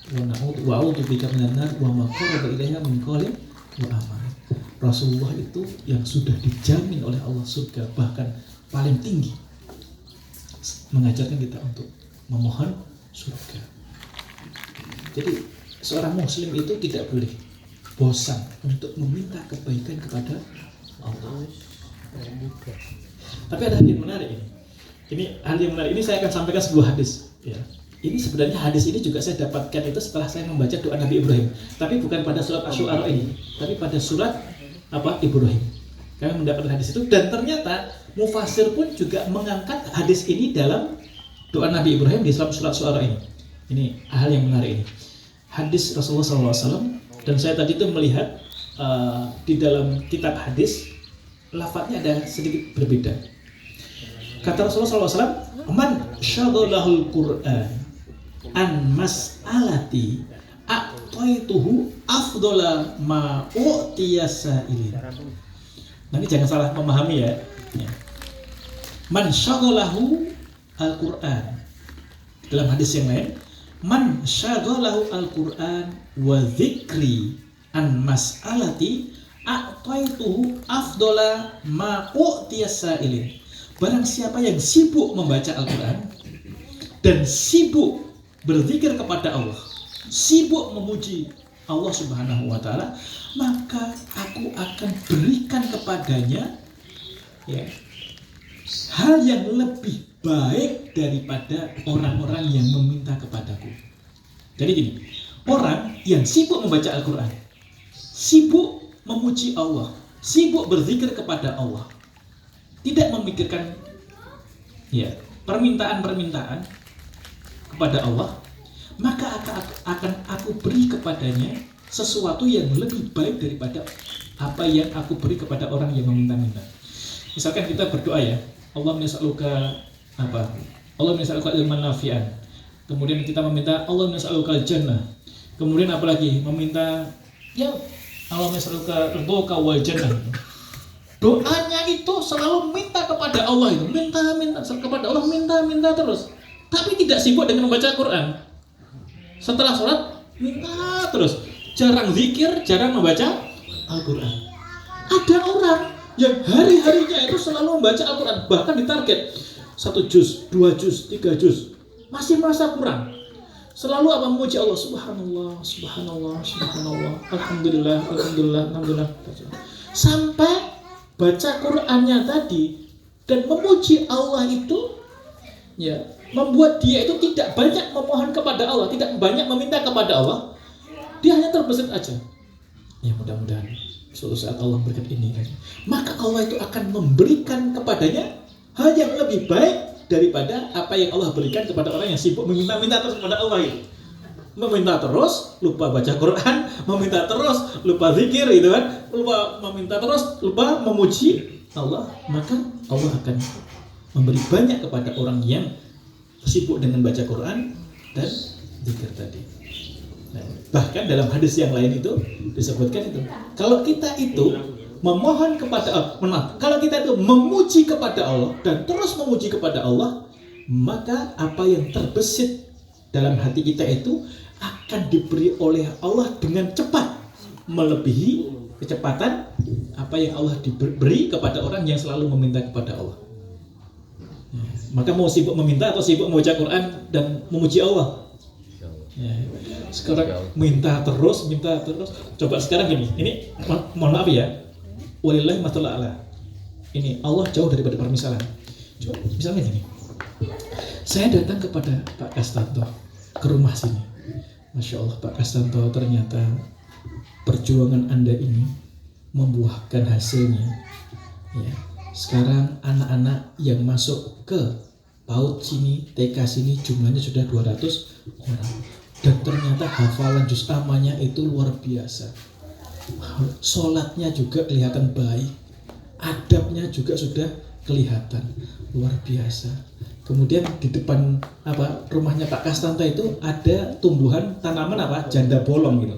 wa a'udzubika minan nar wa ma qaraba ilaiha min qaulin wa amalin. Rasulullah itu yang sudah dijamin oleh Allah surga, bahkan paling tinggi, mengajarkan kita untuk memohon surga. Jadi seorang muslim itu tidak boleh bosan untuk meminta kebaikan kepada Allah. Tapi ada hal yang menarik ini. Ini saya akan sampaikan sebuah hadis. Ya. Ini sebenarnya hadis ini juga saya dapatkan itu setelah saya membaca doa Nabi Ibrahim. Tapi bukan pada surat Asy-Syu'ara ini, tapi pada surat Ibrahim. Kami mendapatkan hadis itu dan ternyata Mufassir pun juga mengangkat hadis ini dalam doa Nabi Ibrahim di dalam surat Asy-Syu'ara ini. Ini hal yang menarik ini. Hadis Rasulullah SAW, dan saya tadi itu melihat di dalam kitab hadis lafadznya ada sedikit berbeda. Kata Rasulullah SAW, man syaghalahul Qur'an an mas'alati a'taituhu afdhala ma u'tiya sa'ilin. Nanti jangan salah memahami ya. Man syaghalahu al-Qur'an. Dalam hadis yang lain, man syaghalahu al-Qur'an wa dzikri an mas'alati a'taituhu afdhala ma u'tiya sa'ilin. Barang siapa yang sibuk membaca Al-Quran dan sibuk berzikir kepada Allah, sibuk memuji Allah Subhanahu wa Ta'ala, maka aku akan berikan kepadanya ya, hal yang lebih baik daripada orang-orang yang meminta kepadaku. Jadi gini, orang yang sibuk membaca Al-Quran, sibuk memuji Allah, sibuk berzikir kepada Allah, tidak memikirkan permintaan-permintaan kepada Allah, maka akan aku beri kepadanya sesuatu yang lebih baik daripada apa yang aku beri kepada orang yang meminta-minta. Misalkan kita berdoa ya, Allah nas'aluka ilman nafi'an. Kemudian kita meminta Allah nas'aluka jannah. Kemudian apalagi meminta Allah nas'aluka ridhoka wal jannah. Doanya itu selalu minta kepada Allah itu, minta kepada Allah, minta terus. Tapi tidak sibuk dengan membaca Quran. Setelah sholat minta terus. Jarang zikir, jarang membaca Al-Quran. Ada orang yang hari-harinya itu selalu membaca Al-Quran, bahkan ditarget 1 juz, 2 juz, 3 juz, masih merasa kurang. Selalu memuji Allah, subhanallah, subhanallah, subhanallah, alhamdulillah, alhamdulillah, alhamdulillah. Sampai baca Qur'annya tadi dan memuji Allah itu membuat dia itu tidak banyak memohon kepada Allah, tidak banyak meminta kepada Allah. Dia hanya terbesit aja. Ya mudah-mudahan suatu saat Allah berikan ini kan. Maka Allah itu akan memberikan kepadanya hal yang lebih baik daripada apa yang Allah berikan kepada orang yang sibuk meminta-minta terus kepada Allah itu. Meminta terus, lupa baca Quran, meminta terus, lupa zikir gitu kan, lupa meminta terus, lupa memuji Allah, maka Allah akan memberi banyak kepada orang yang sibuk dengan baca Quran dan zikir tadi. Nah, bahkan dalam hadis yang lain itu disebutkan itu, kalau kita itu memohon kepada Allah, kalau kita itu memuji kepada Allah dan terus memuji kepada Allah, maka apa yang terbesit dalam hati kita itu akan diberi oleh Allah dengan cepat, melebihi kecepatan apa yang Allah diberi kepada orang yang selalu meminta kepada Allah. Maka mau sibuk meminta atau sibuk membaca Quran dan memuji Allah? Sekarang minta terus. Coba sekarang ini mohon maaf ya, walillahi mathalu a'la. Ini Allah jauh daripada permisalan. Coba misalnya gini, saya datang kepada Pak Kastanto ke rumah sini. Masya Allah Pak Kastanto, ternyata perjuangan Anda ini membuahkan hasilnya. Ya, sekarang anak-anak yang masuk ke PAUD sini, TK sini jumlahnya sudah 200 orang. Dan ternyata hafalan juz amanya itu luar biasa. Sholatnya juga kelihatan baik, adabnya juga sudah kelihatan luar biasa. Kemudian di depan rumahnya Pak Kastanto itu ada tumbuhan tanaman janda bolong gitu.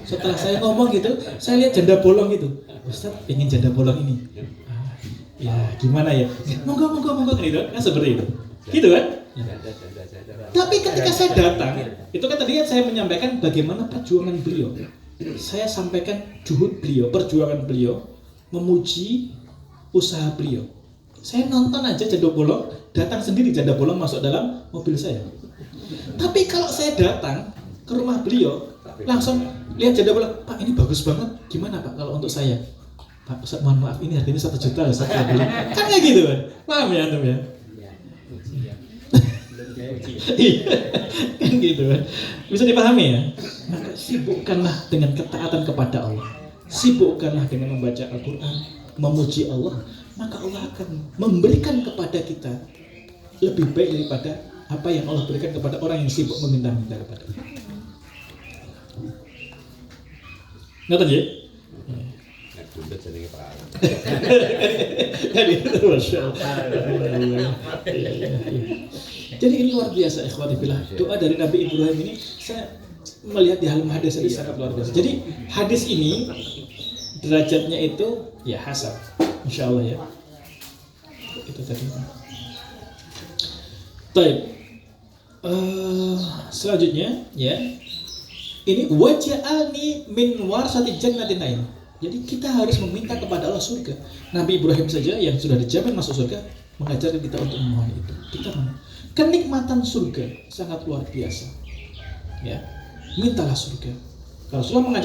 Setelah saya ngomong gitu, saya lihat janda bolong itu. Ustaz ingin janda bolong ini. Ya gimana ya? Monggo gitu kan, seperti itu. Gitu kan? Tapi ketika saya datang, itu kan tadi saya menyampaikan bagaimana perjuangan beliau. Saya sampaikan juhud beliau, perjuangan beliau, memuji usaha beliau. Saya nonton aja janda bolong, datang sendiri janda bolong masuk dalam mobil saya. Tapi kalau saya datang ke rumah beliau, langsung lihat janda bolong, Pak ini bagus banget, gimana Pak kalau untuk saya? Pak Ustaz mohon maaf ini harganya 1 juta Ustaz. Kan kayak gitu kan, paham ya antum ya? Kan gitu kan, bisa dipahami ya. Maka sibukkanlah dengan ketaatan kepada Allah, sibukkanlah dengan membaca Al-Quran, memuji Allah, maka Allah akan memberikan kepada kita lebih baik daripada apa yang Allah berikan kepada orang yang sibuk meminta-minta kepada kita. Ngerti ya? Jadi ini luar biasa ikhwati fillah. Doa dari Nabi Ibrahim ini saya melihat di dalam hadis ini sangat luar biasa. Jadi hadis ini derajatnya itu ya hasan, insyaallah ya. Itu tadi. Baik. Selanjutnya ya. Ini waj'alni min warasati jannatin na'im. Jadi kita harus meminta kepada Allah surga. Nabi Ibrahim saja yang sudah dijamin masuk surga mengajarkan kita untuk memohon itu. Kita kenikmatan surga sangat luar biasa. Ya, mintalah surga. Kalau Rasulullah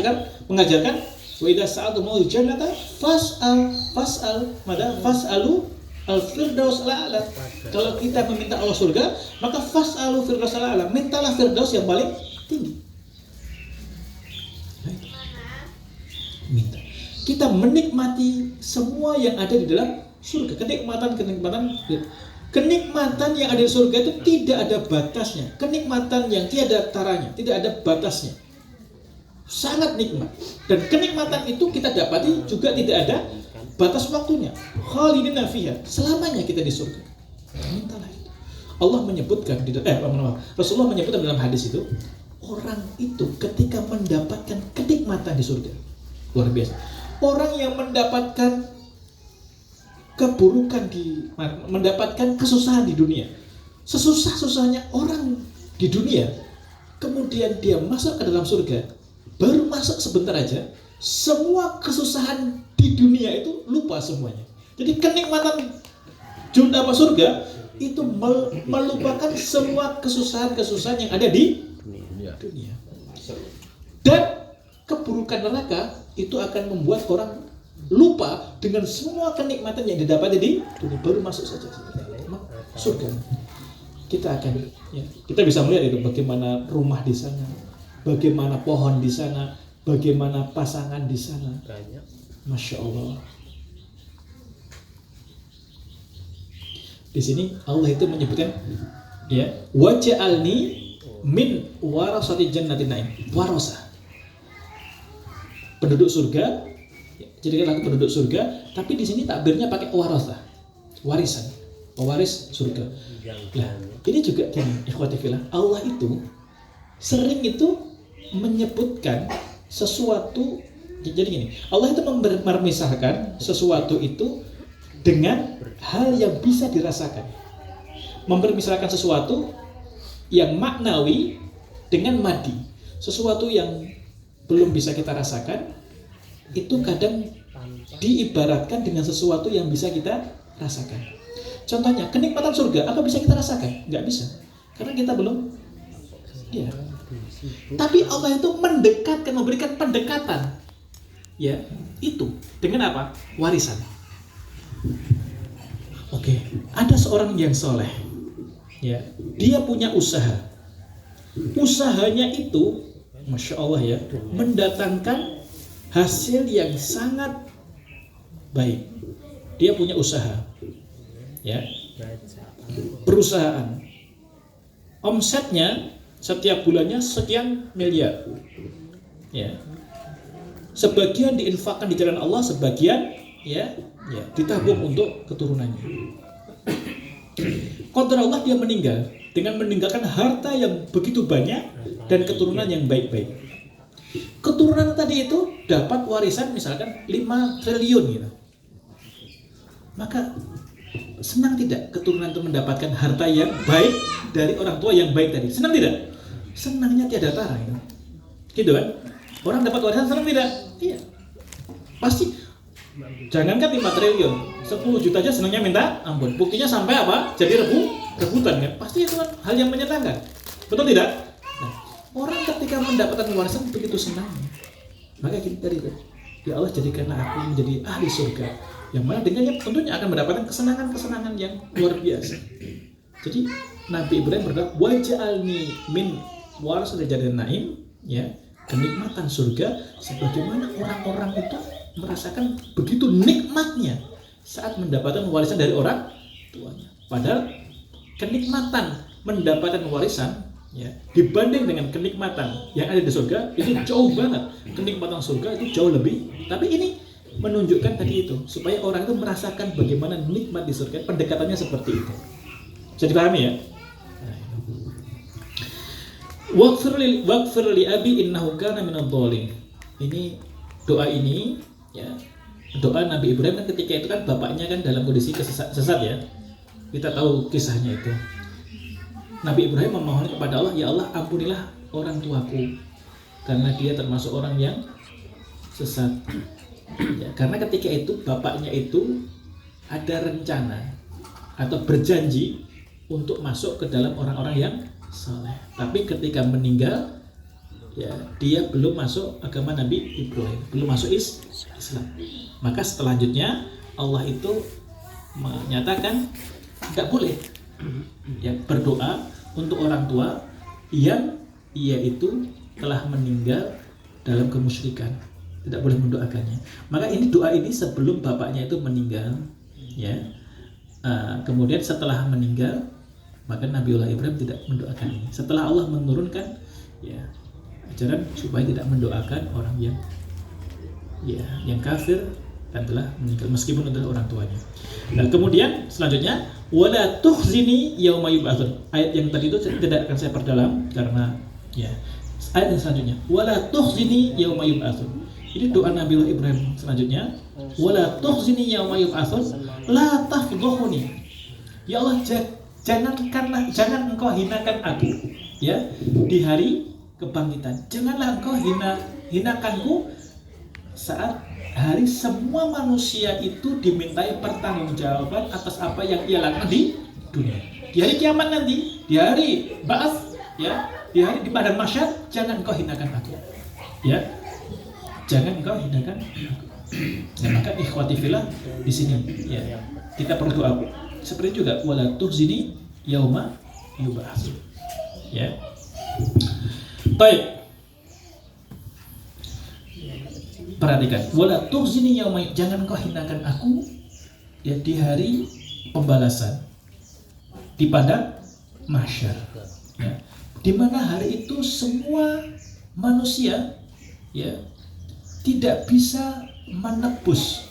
mengajarkan wa idza sa'altumul jannata fas'alu al-firdaus al-a'la. Kalau kita meminta Allah surga, maka fas'alu firdaus al-a'la, mintalah firdaus yang paling tinggi. Minta. Kita menikmati semua yang ada di dalam surga. Kenikmatan yang ada di surga itu tidak ada batasnya. Kenikmatan yang tiada taranya, tidak ada batasnya. Sangat nikmat. Dan kenikmatan itu kita dapati juga tidak ada batas waktunya. Khalidina fiha, selamanya kita di surga. Mintalah itu. Allah menyebutkan Rasulullah menyebutkan dalam hadis itu, orang itu ketika mendapatkan kenikmatan di surga, luar biasa. Orang yang mendapatkan keburukan mendapatkan kesusahan di dunia, sesusah-susahnya orang di dunia, kemudian dia masuk ke dalam surga, baru masuk sebentar aja, semua kesusahan di dunia itu lupa semuanya. Jadi kenikmatan surga itu melupakan semua kesusahan-kesusahan yang ada di dunia. Dan keburukan neraka itu akan membuat orang lupa dengan semua kenikmatan yang didapati di dunia, baru masuk saja surga. Kita bisa melihat itu, bagaimana rumah di sana, bagaimana pohon di sana, bagaimana pasangan di sana. Masya Allah. Di sini Allah itu menyebutkan, waj'alni min warasati jannatin na'im. Warasah, penduduk surga. Jadi aku penduduk surga, tapi di sini takbirnya pakai warasah, warisan, pewaris surga. Nah, ini juga gini, ikhwati fillah, Allah itu sering itu menyebutkan sesuatu. Jadi gini, Allah itu memisahkan sesuatu itu dengan hal yang bisa dirasakan. Mempermisalkan sesuatu yang maknawi dengan madi. Sesuatu yang belum bisa kita rasakan, itu kadang diibaratkan dengan sesuatu yang bisa kita rasakan. Contohnya, kenikmatan surga, apa bisa kita rasakan? Nggak bisa, karena kita belum. Tapi Allah itu mendekatkan, memberikan pendekatan, itu dengan apa? Warisan. Oke, ada seorang yang soleh, dia punya usaha. Usahanya itu, Masya Allah mendatangkan hasil yang sangat baik. Dia punya usaha, perusahaan. Omsetnya setiap bulannya sekian miliar. Sebagian diinfakkan di jalan Allah, sebagian ditabung untuk keturunannya. Qadar Allah, dia meninggal dengan meninggalkan harta yang begitu banyak dan keturunan yang baik-baik. Keturunan tadi itu dapat warisan misalkan 5 triliun gitu. Maka senang tidak keturunan itu mendapatkan harta yang baik dari orang tua yang baik tadi? Senang tidak? Senangnya tiada tara gitu. Gitu kan? Orang dapat warisan senang tidak? Iya. Pasti. Jangankan 5 triliun, 10 juta aja senangnya minta ampun. Buktinya sampai apa? Jadi rebutan kan? Pasti itu kan hal yang menyenangkan. Betul tidak? Nah, orang ketika mendapatkan warisan begitu senangnya. Maka kita tadi, ya Allah jadikanlah aku menjadi ahli surga, yang mana dengannya tentunya akan mendapatkan kesenangan-kesenangan yang luar biasa. Jadi Nabi Ibrahim berkata, waj'alni min warasatil jannatin na'im, kenikmatan surga, sebagaimana orang-orang itu merasakan begitu nikmatnya saat mendapatkan warisan dari orang tuanya. Padahal kenikmatan mendapatkan warisan dibanding dengan kenikmatan yang ada di surga itu jauh banget. Kenikmatan surga itu jauh lebih. Tapi ini menunjukkan tadi itu, supaya orang itu merasakan bagaimana nikmat di surga. Pendekatannya seperti itu. Bisa dipahami ya? Waghfir li abi innahu kana minadh dhalin. Ini doa ini doa Nabi Ibrahim kan ketika itu kan bapaknya kan dalam kondisi sesat ya. Kita tahu kisahnya itu. Nabi Ibrahim memohon kepada Allah, ya Allah ampunilah orang tuaku karena dia termasuk orang yang sesat. Karena ketika itu bapaknya itu ada rencana atau berjanji untuk masuk ke dalam orang-orang yang saleh. Tapi ketika meninggal, dia belum masuk agama Nabi Ibrahim, belum masuk Islam. Maka selanjutnya Allah itu menyatakan tidak boleh ya berdoa untuk orang tua yang ia itu telah meninggal dalam kemusyrikan, tidak boleh mendoakannya. Maka ini doa ini sebelum bapaknya itu meninggal, ya. Kemudian setelah meninggal, maka Nabiullah Ibrahim tidak mendoakan ini. Setelah Allah menurunkan, ya, ajaran supaya tidak mendoakan orang yang kafir dan telah meninggal meskipun adalah orang tuanya. Dan kemudian selanjutnya wala tukhzini yauma yub'atsun. Ayat yang tadi itu tidak akan saya perdalam karena ya. Ayat yang selanjutnya wala tukhzini yauma yub'atsun. Ini doa Nabiullah Ibrahim selanjutnya. Wala tukhzini yauma yub'atsun la tafdhuhuni. Ya Allah, jangan engkau hinakan aku ya di hari kebangkitan. Janganlah engkau hinakanku saat hari semua manusia itu dimintai pertanggungjawaban atas apa yang ia lakukan di dunia. Di hari kiamat nanti, di hari ba'ats, ya, di hari di padang mahsyar, jangan engkau hinakan aku. Ya. Jangan engkau hinakan aku. Ya, maka ikhwati fillah di sini ya, kita perlu doa. Seperti juga wala tukhzini yauma yub'atsun. Ya. Baik. Perhatikan, wala tukhzini yauma, jangan engkau hinakan aku ya di hari pembalasan di padang mahsyar. Ya. Di mana hari itu semua manusia ya tidak bisa menebus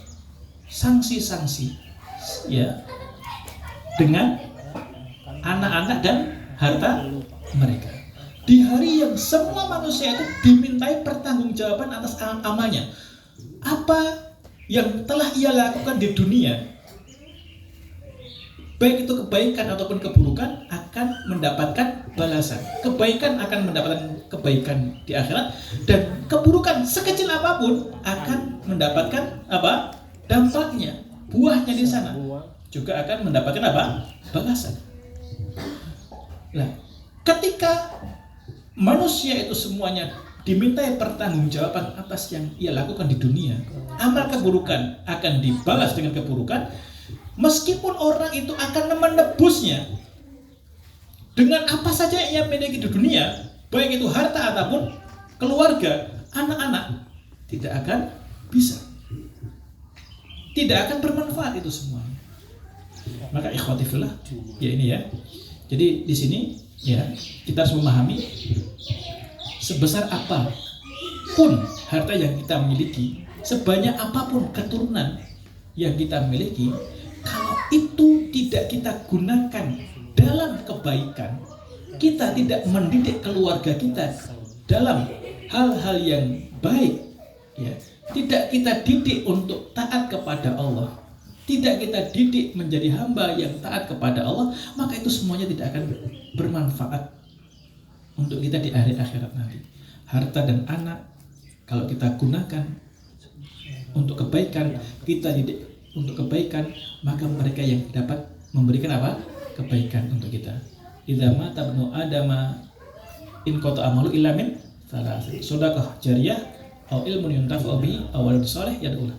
sanksi-sanksi ya dengan anak-anak dan harta mereka. Di hari yang semua manusia itu dimintai pertanggungjawaban atas amalnya. Apa yang telah ia lakukan di dunia, baik itu kebaikan ataupun keburukan, akan mendapatkan balasan. Kebaikan akan mendapatkan kebaikan di akhirat, dan keburukan sekecil apapun akan mendapatkan apa? Dampaknya, buahnya di sana. Juga akan mendapatkan apa? Balasan. Nah, ketika manusia itu semuanya dimintai pertanggungjawaban atas yang ia lakukan di dunia, amal keburukan akan dibalas dengan keburukan, meskipun orang itu akan menebusnya dengan apa saja yang ia miliki di dunia, baik itu harta ataupun keluarga, anak-anak, tidak akan bisa, tidak akan bermanfaat itu semua. Maka ikhwati fillah, ya ini ya. Jadi di sini ya kita harus memahami sebesar apapun harta yang kita miliki, sebanyak apapun keturunan yang kita miliki, kalau itu tidak kita gunakan dalam kebaikan, kita tidak mendidik keluarga kita dalam hal-hal yang baik, ya, tidak kita didik untuk taat kepada Allah, tidak kita didik menjadi hamba yang taat kepada Allah, maka itu semuanya tidak akan bermanfaat untuk kita di hari akhirat nanti. Harta dan anak kalau kita gunakan untuk kebaikan, kita didik untuk kebaikan, maka mereka yang dapat memberikan apa? Kebaikan untuk kita. Idza mata ibnu adama in qata amalu illa min salas. Sedekah jariyah atau ilmun yuntafa'u bihi aw walad saleh yad'ulah.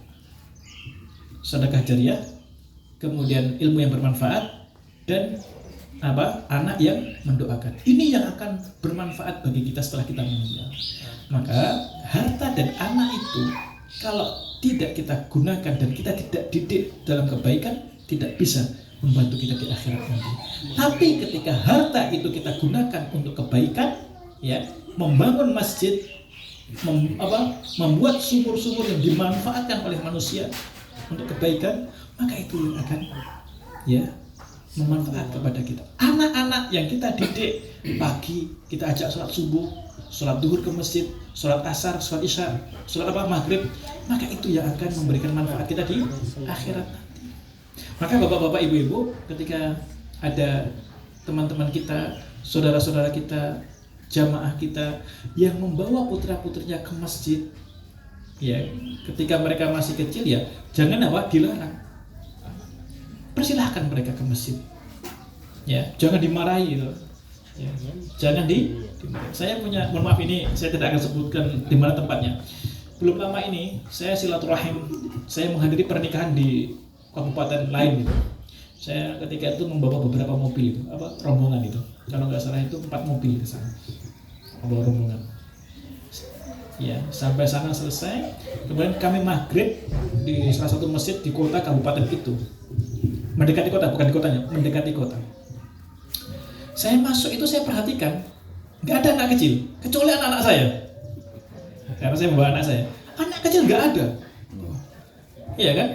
Sedekah jariyah, kemudian ilmu yang bermanfaat, dan apa? Anak yang mendoakan. Ini yang akan bermanfaat bagi kita setelah kita meninggal. Maka harta dan anak itu kalau tidak kita gunakan dan kita tidak didik dalam kebaikan, tidak bisa membantu kita di akhirat nanti. Tapi ketika harta itu kita gunakan untuk kebaikan, ya, membangun masjid, membuat sumur-sumur yang dimanfaatkan oleh manusia untuk kebaikan, maka itu yang akan ya memanfaat kepada kita. Anak-anak yang kita didik pagi, kita ajak sholat subuh, sholat duhur ke masjid, sholat asar, sholat isya, sholat maghrib, maka itu yang akan memberikan manfaat kita di akhirat nanti. Maka bapak-bapak, ibu-ibu, ketika ada teman-teman kita, saudara-saudara kita, jamaah kita yang membawa putra-putrinya ke masjid, ya, ketika mereka masih kecil, ya jangan dilarang. Persilahkan mereka ke masjid, ya, jangan dimarahi gitu. Ya, jangan dimarahi. Saya punya, mohon maaf ini saya tidak akan sebutkan di mana tempatnya. Belum lama ini saya silaturahim, saya menghadiri pernikahan di kabupaten lain gitu. Saya ketika itu membawa beberapa mobil itu, rombongan itu. Kalau nggak salah itu 4 mobil ke sana, membawa rombongan. Ya, sampai sana selesai. Kemudian kami maghrib di salah satu masjid di kota kabupaten itu, mendekati kota, bukan di kotanya, mendekati kota. Saya masuk itu saya perhatikan, nggak ada anak kecil, kecuali anak-anak saya. Karena saya membawa anak saya, anak kecil nggak ada. Iya kan?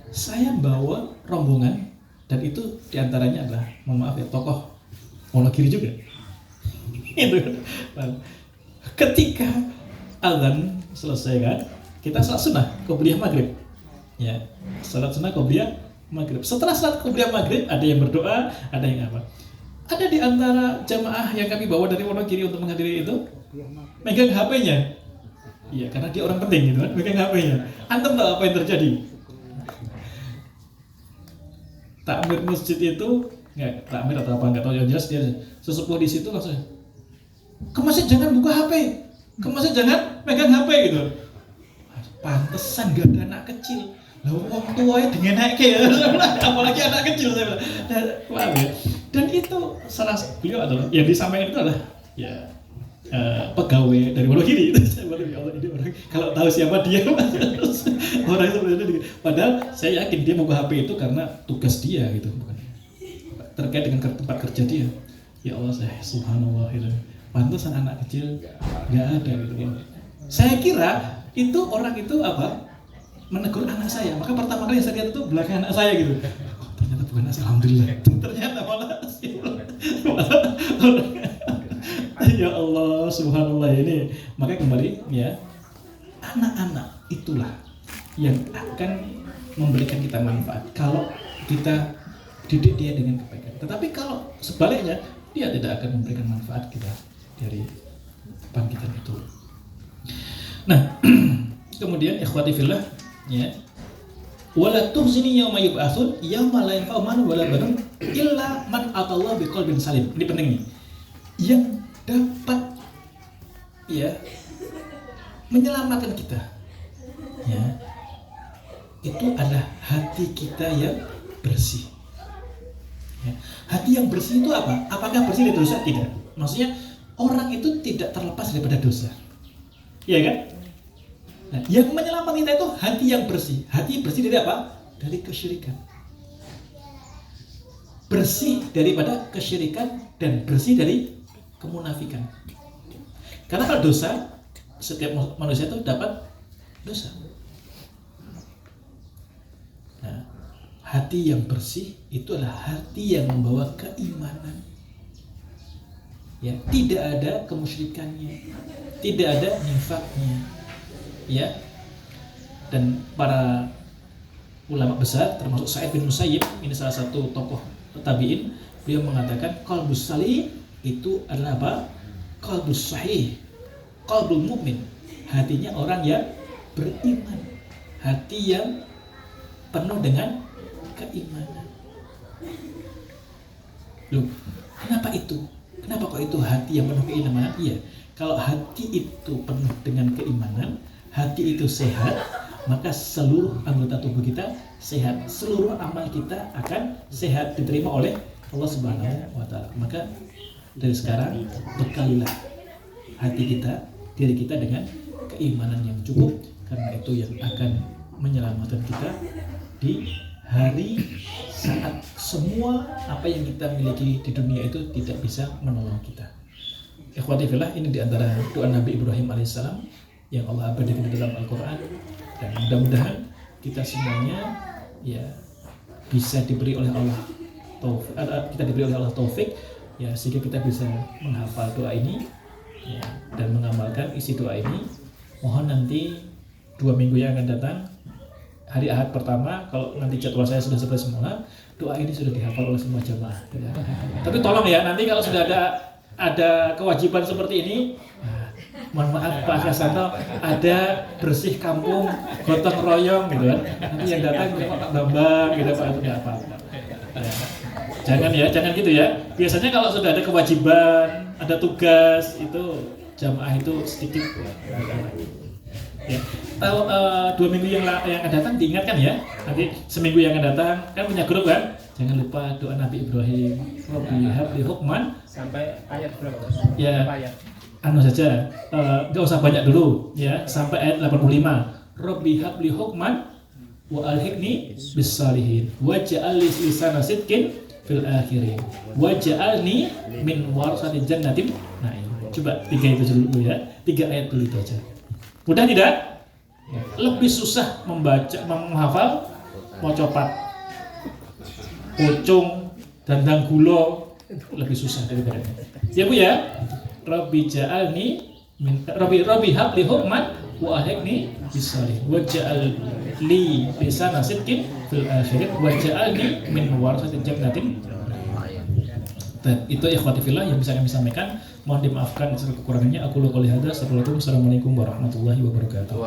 Saya bawa rombongan. Dan itu diantaranya adalah, mohon maaf ya, tokoh Wonogiri juga. Itu. Ketika azan selesai kan, kita salat sunnah qobliyah maghrib. Ya, salat sunnah qobliyah maghrib. Setelah salat qobliyah maghrib, ada yang berdoa, ada yang apa. Ada di antara jamaah yang kami bawa dari Wonogiri untuk menghadiri itu, megang HP-nya. Iya, karena dia orang penting gitu kan, megang HP-nya. Antum tahu apa yang terjadi? Takmir masjid itu, nggak takmir atau apa, nggak tahu, yang jelas dia sesepuh di situ langsung, ke masjid jangan buka HP, ke masjid jangan megang HP gitu. Pantesan gak ada anak kecil, lah wong tuanya dengan naik ya, apalagi anak kecil saya bilang. Paham ya? Dan itu salah beliau adalah yang disampaikan itu adalah ya pegawai dari Wonogiri. Saya bilang, ya Allah, ini orang kalau tahu siapa dia orang itu benar. Padahal saya yakin dia mau ke HP itu karena tugas dia gitu, bukan terkait dengan tempat kerja dia. Ya Allah, saya subhanallah, pantesan anak kecil nggak ada gitu. Saya kira itu orang itu menegur anak saya. Maka pertama kali saya lihat itu belakang anak saya gitu. Oh, ternyata bukan anak saya, alhamdulillah. Ternyata malah ya Allah, subhanallah ini. Maka kembali ya, anak-anak itulah yang akan memberikan kita manfaat kalau kita didik dia dengan kebaikan. Tetapi kalau sebaliknya, dia tidak akan memberikan manfaat kita dari bangkitan itu. Nah, kemudian ikhwati fillah ya, wala tuhzini yauma yub'atsun yauma la yanfa'u malun wala banun illa man atallaha biqalbin salim. Ini penting nih. Yang dapat ya menyelamatkan kita ya, itu adalah hati kita yang bersih ya. Hati yang bersih itu apa? Apakah bersih dari dosa? Tidak. Maksudnya orang itu tidak terlepas daripada dosa, iya kan? Nah, yang menyelamatkan kita itu hati yang bersih. Hati bersih dari apa? Dari kesyirikan, bersih daripada kesyirikan, dan bersih dari kemunafikan. Karena kalau dosa, setiap manusia itu dapat dosa. Nah, hati yang bersih itu adalah hati yang membawa keimanan. Ya, tidak ada kemusyrikannya, tidak ada nifaknya. Ya. Dan para ulama besar termasuk Sa'id bin Musayyib, ini salah satu tokoh tabi'in, beliau mengatakan qalbus salim itu adalah apa? Qalbus sahih, qalbul mu'min, hatinya orang yang beriman, hati yang penuh dengan keimanan. Loh, kenapa itu? Kenapa kok itu hati yang penuh keimanan? Iya, kalau hati itu penuh dengan keimanan, hati itu sehat, maka seluruh anggota tubuh kita sehat, seluruh amal kita akan sehat, diterima oleh Allah Subhanahu wa Ta'ala. Maka dari sekarang bekalilah hati kita, diri kita dengan keimanan yang cukup, karena itu yang akan menyelamatkan kita di hari saat semua apa yang kita miliki di dunia itu tidak bisa menolong kita. Ikhwati fillah, ini diantara doa Nabi Ibrahim alaihissalam yang Allah abadikan di dalam Al-Quran, dan mudah-mudahan kita semuanya ya bisa diberi oleh Allah taufik, kita diberi oleh Allah taufik ya, sehingga kita bisa menghafal doa ini ya, dan mengamalkan isi doa ini. Mohon nanti 2 minggu yang akan datang, hari Ahad pertama, kalau nanti jadwal saya sudah selesai semula, doa ini sudah dihafal oleh semua jamaah. Tapi tolong ya, nanti kalau sudah ada kewajiban seperti ini, mohon maaf Pak Kasanto, ada bersih kampung gotong royong gitu kan, nanti yang datang Pak Bambang gitu Pak, itu nggak apa-apa. Jangan gitu ya. Biasanya kalau sudah ada kewajiban, ada tugas, itu jamaah itu sedikit ya. Tahu 2 minggu yang akan datang diingatkan ya. Nanti seminggu yang akan datang kan punya grup kan. Jangan lupa doa Nabi Ibrahim. Rabbi habli hukman. Sampai ayat berapa? Ya. Berapa ayat? Anu saja, nggak usah banyak dulu ya, sampai ayat 85. Rabbi habli hukman wa alhiqni bis salihin waj'al li lisana sidqin fil akhirin waj'alni min warasati jannatin na'im. Coba 3 itu dulu ya, 3 ayat dulu itu aja. Mudah tidak? Lebih susah membaca, menghafal mau copat, pocong, dandang gulo, lebih susah daripada ini. Ya Bu ya. Rabbi ja'alni min Rabbi habli hukman wa alhiqni bis salihin waj'al li lisana sidqin fil akhirin waj'alni min warasati jannatin. Itu ikhwati fillah yang bisa kami sampaikan. Mohon dimaafkan segala kekurangannya. Aku qouli hadza. Assalamualaikum warahmatullahi wabarakatuh.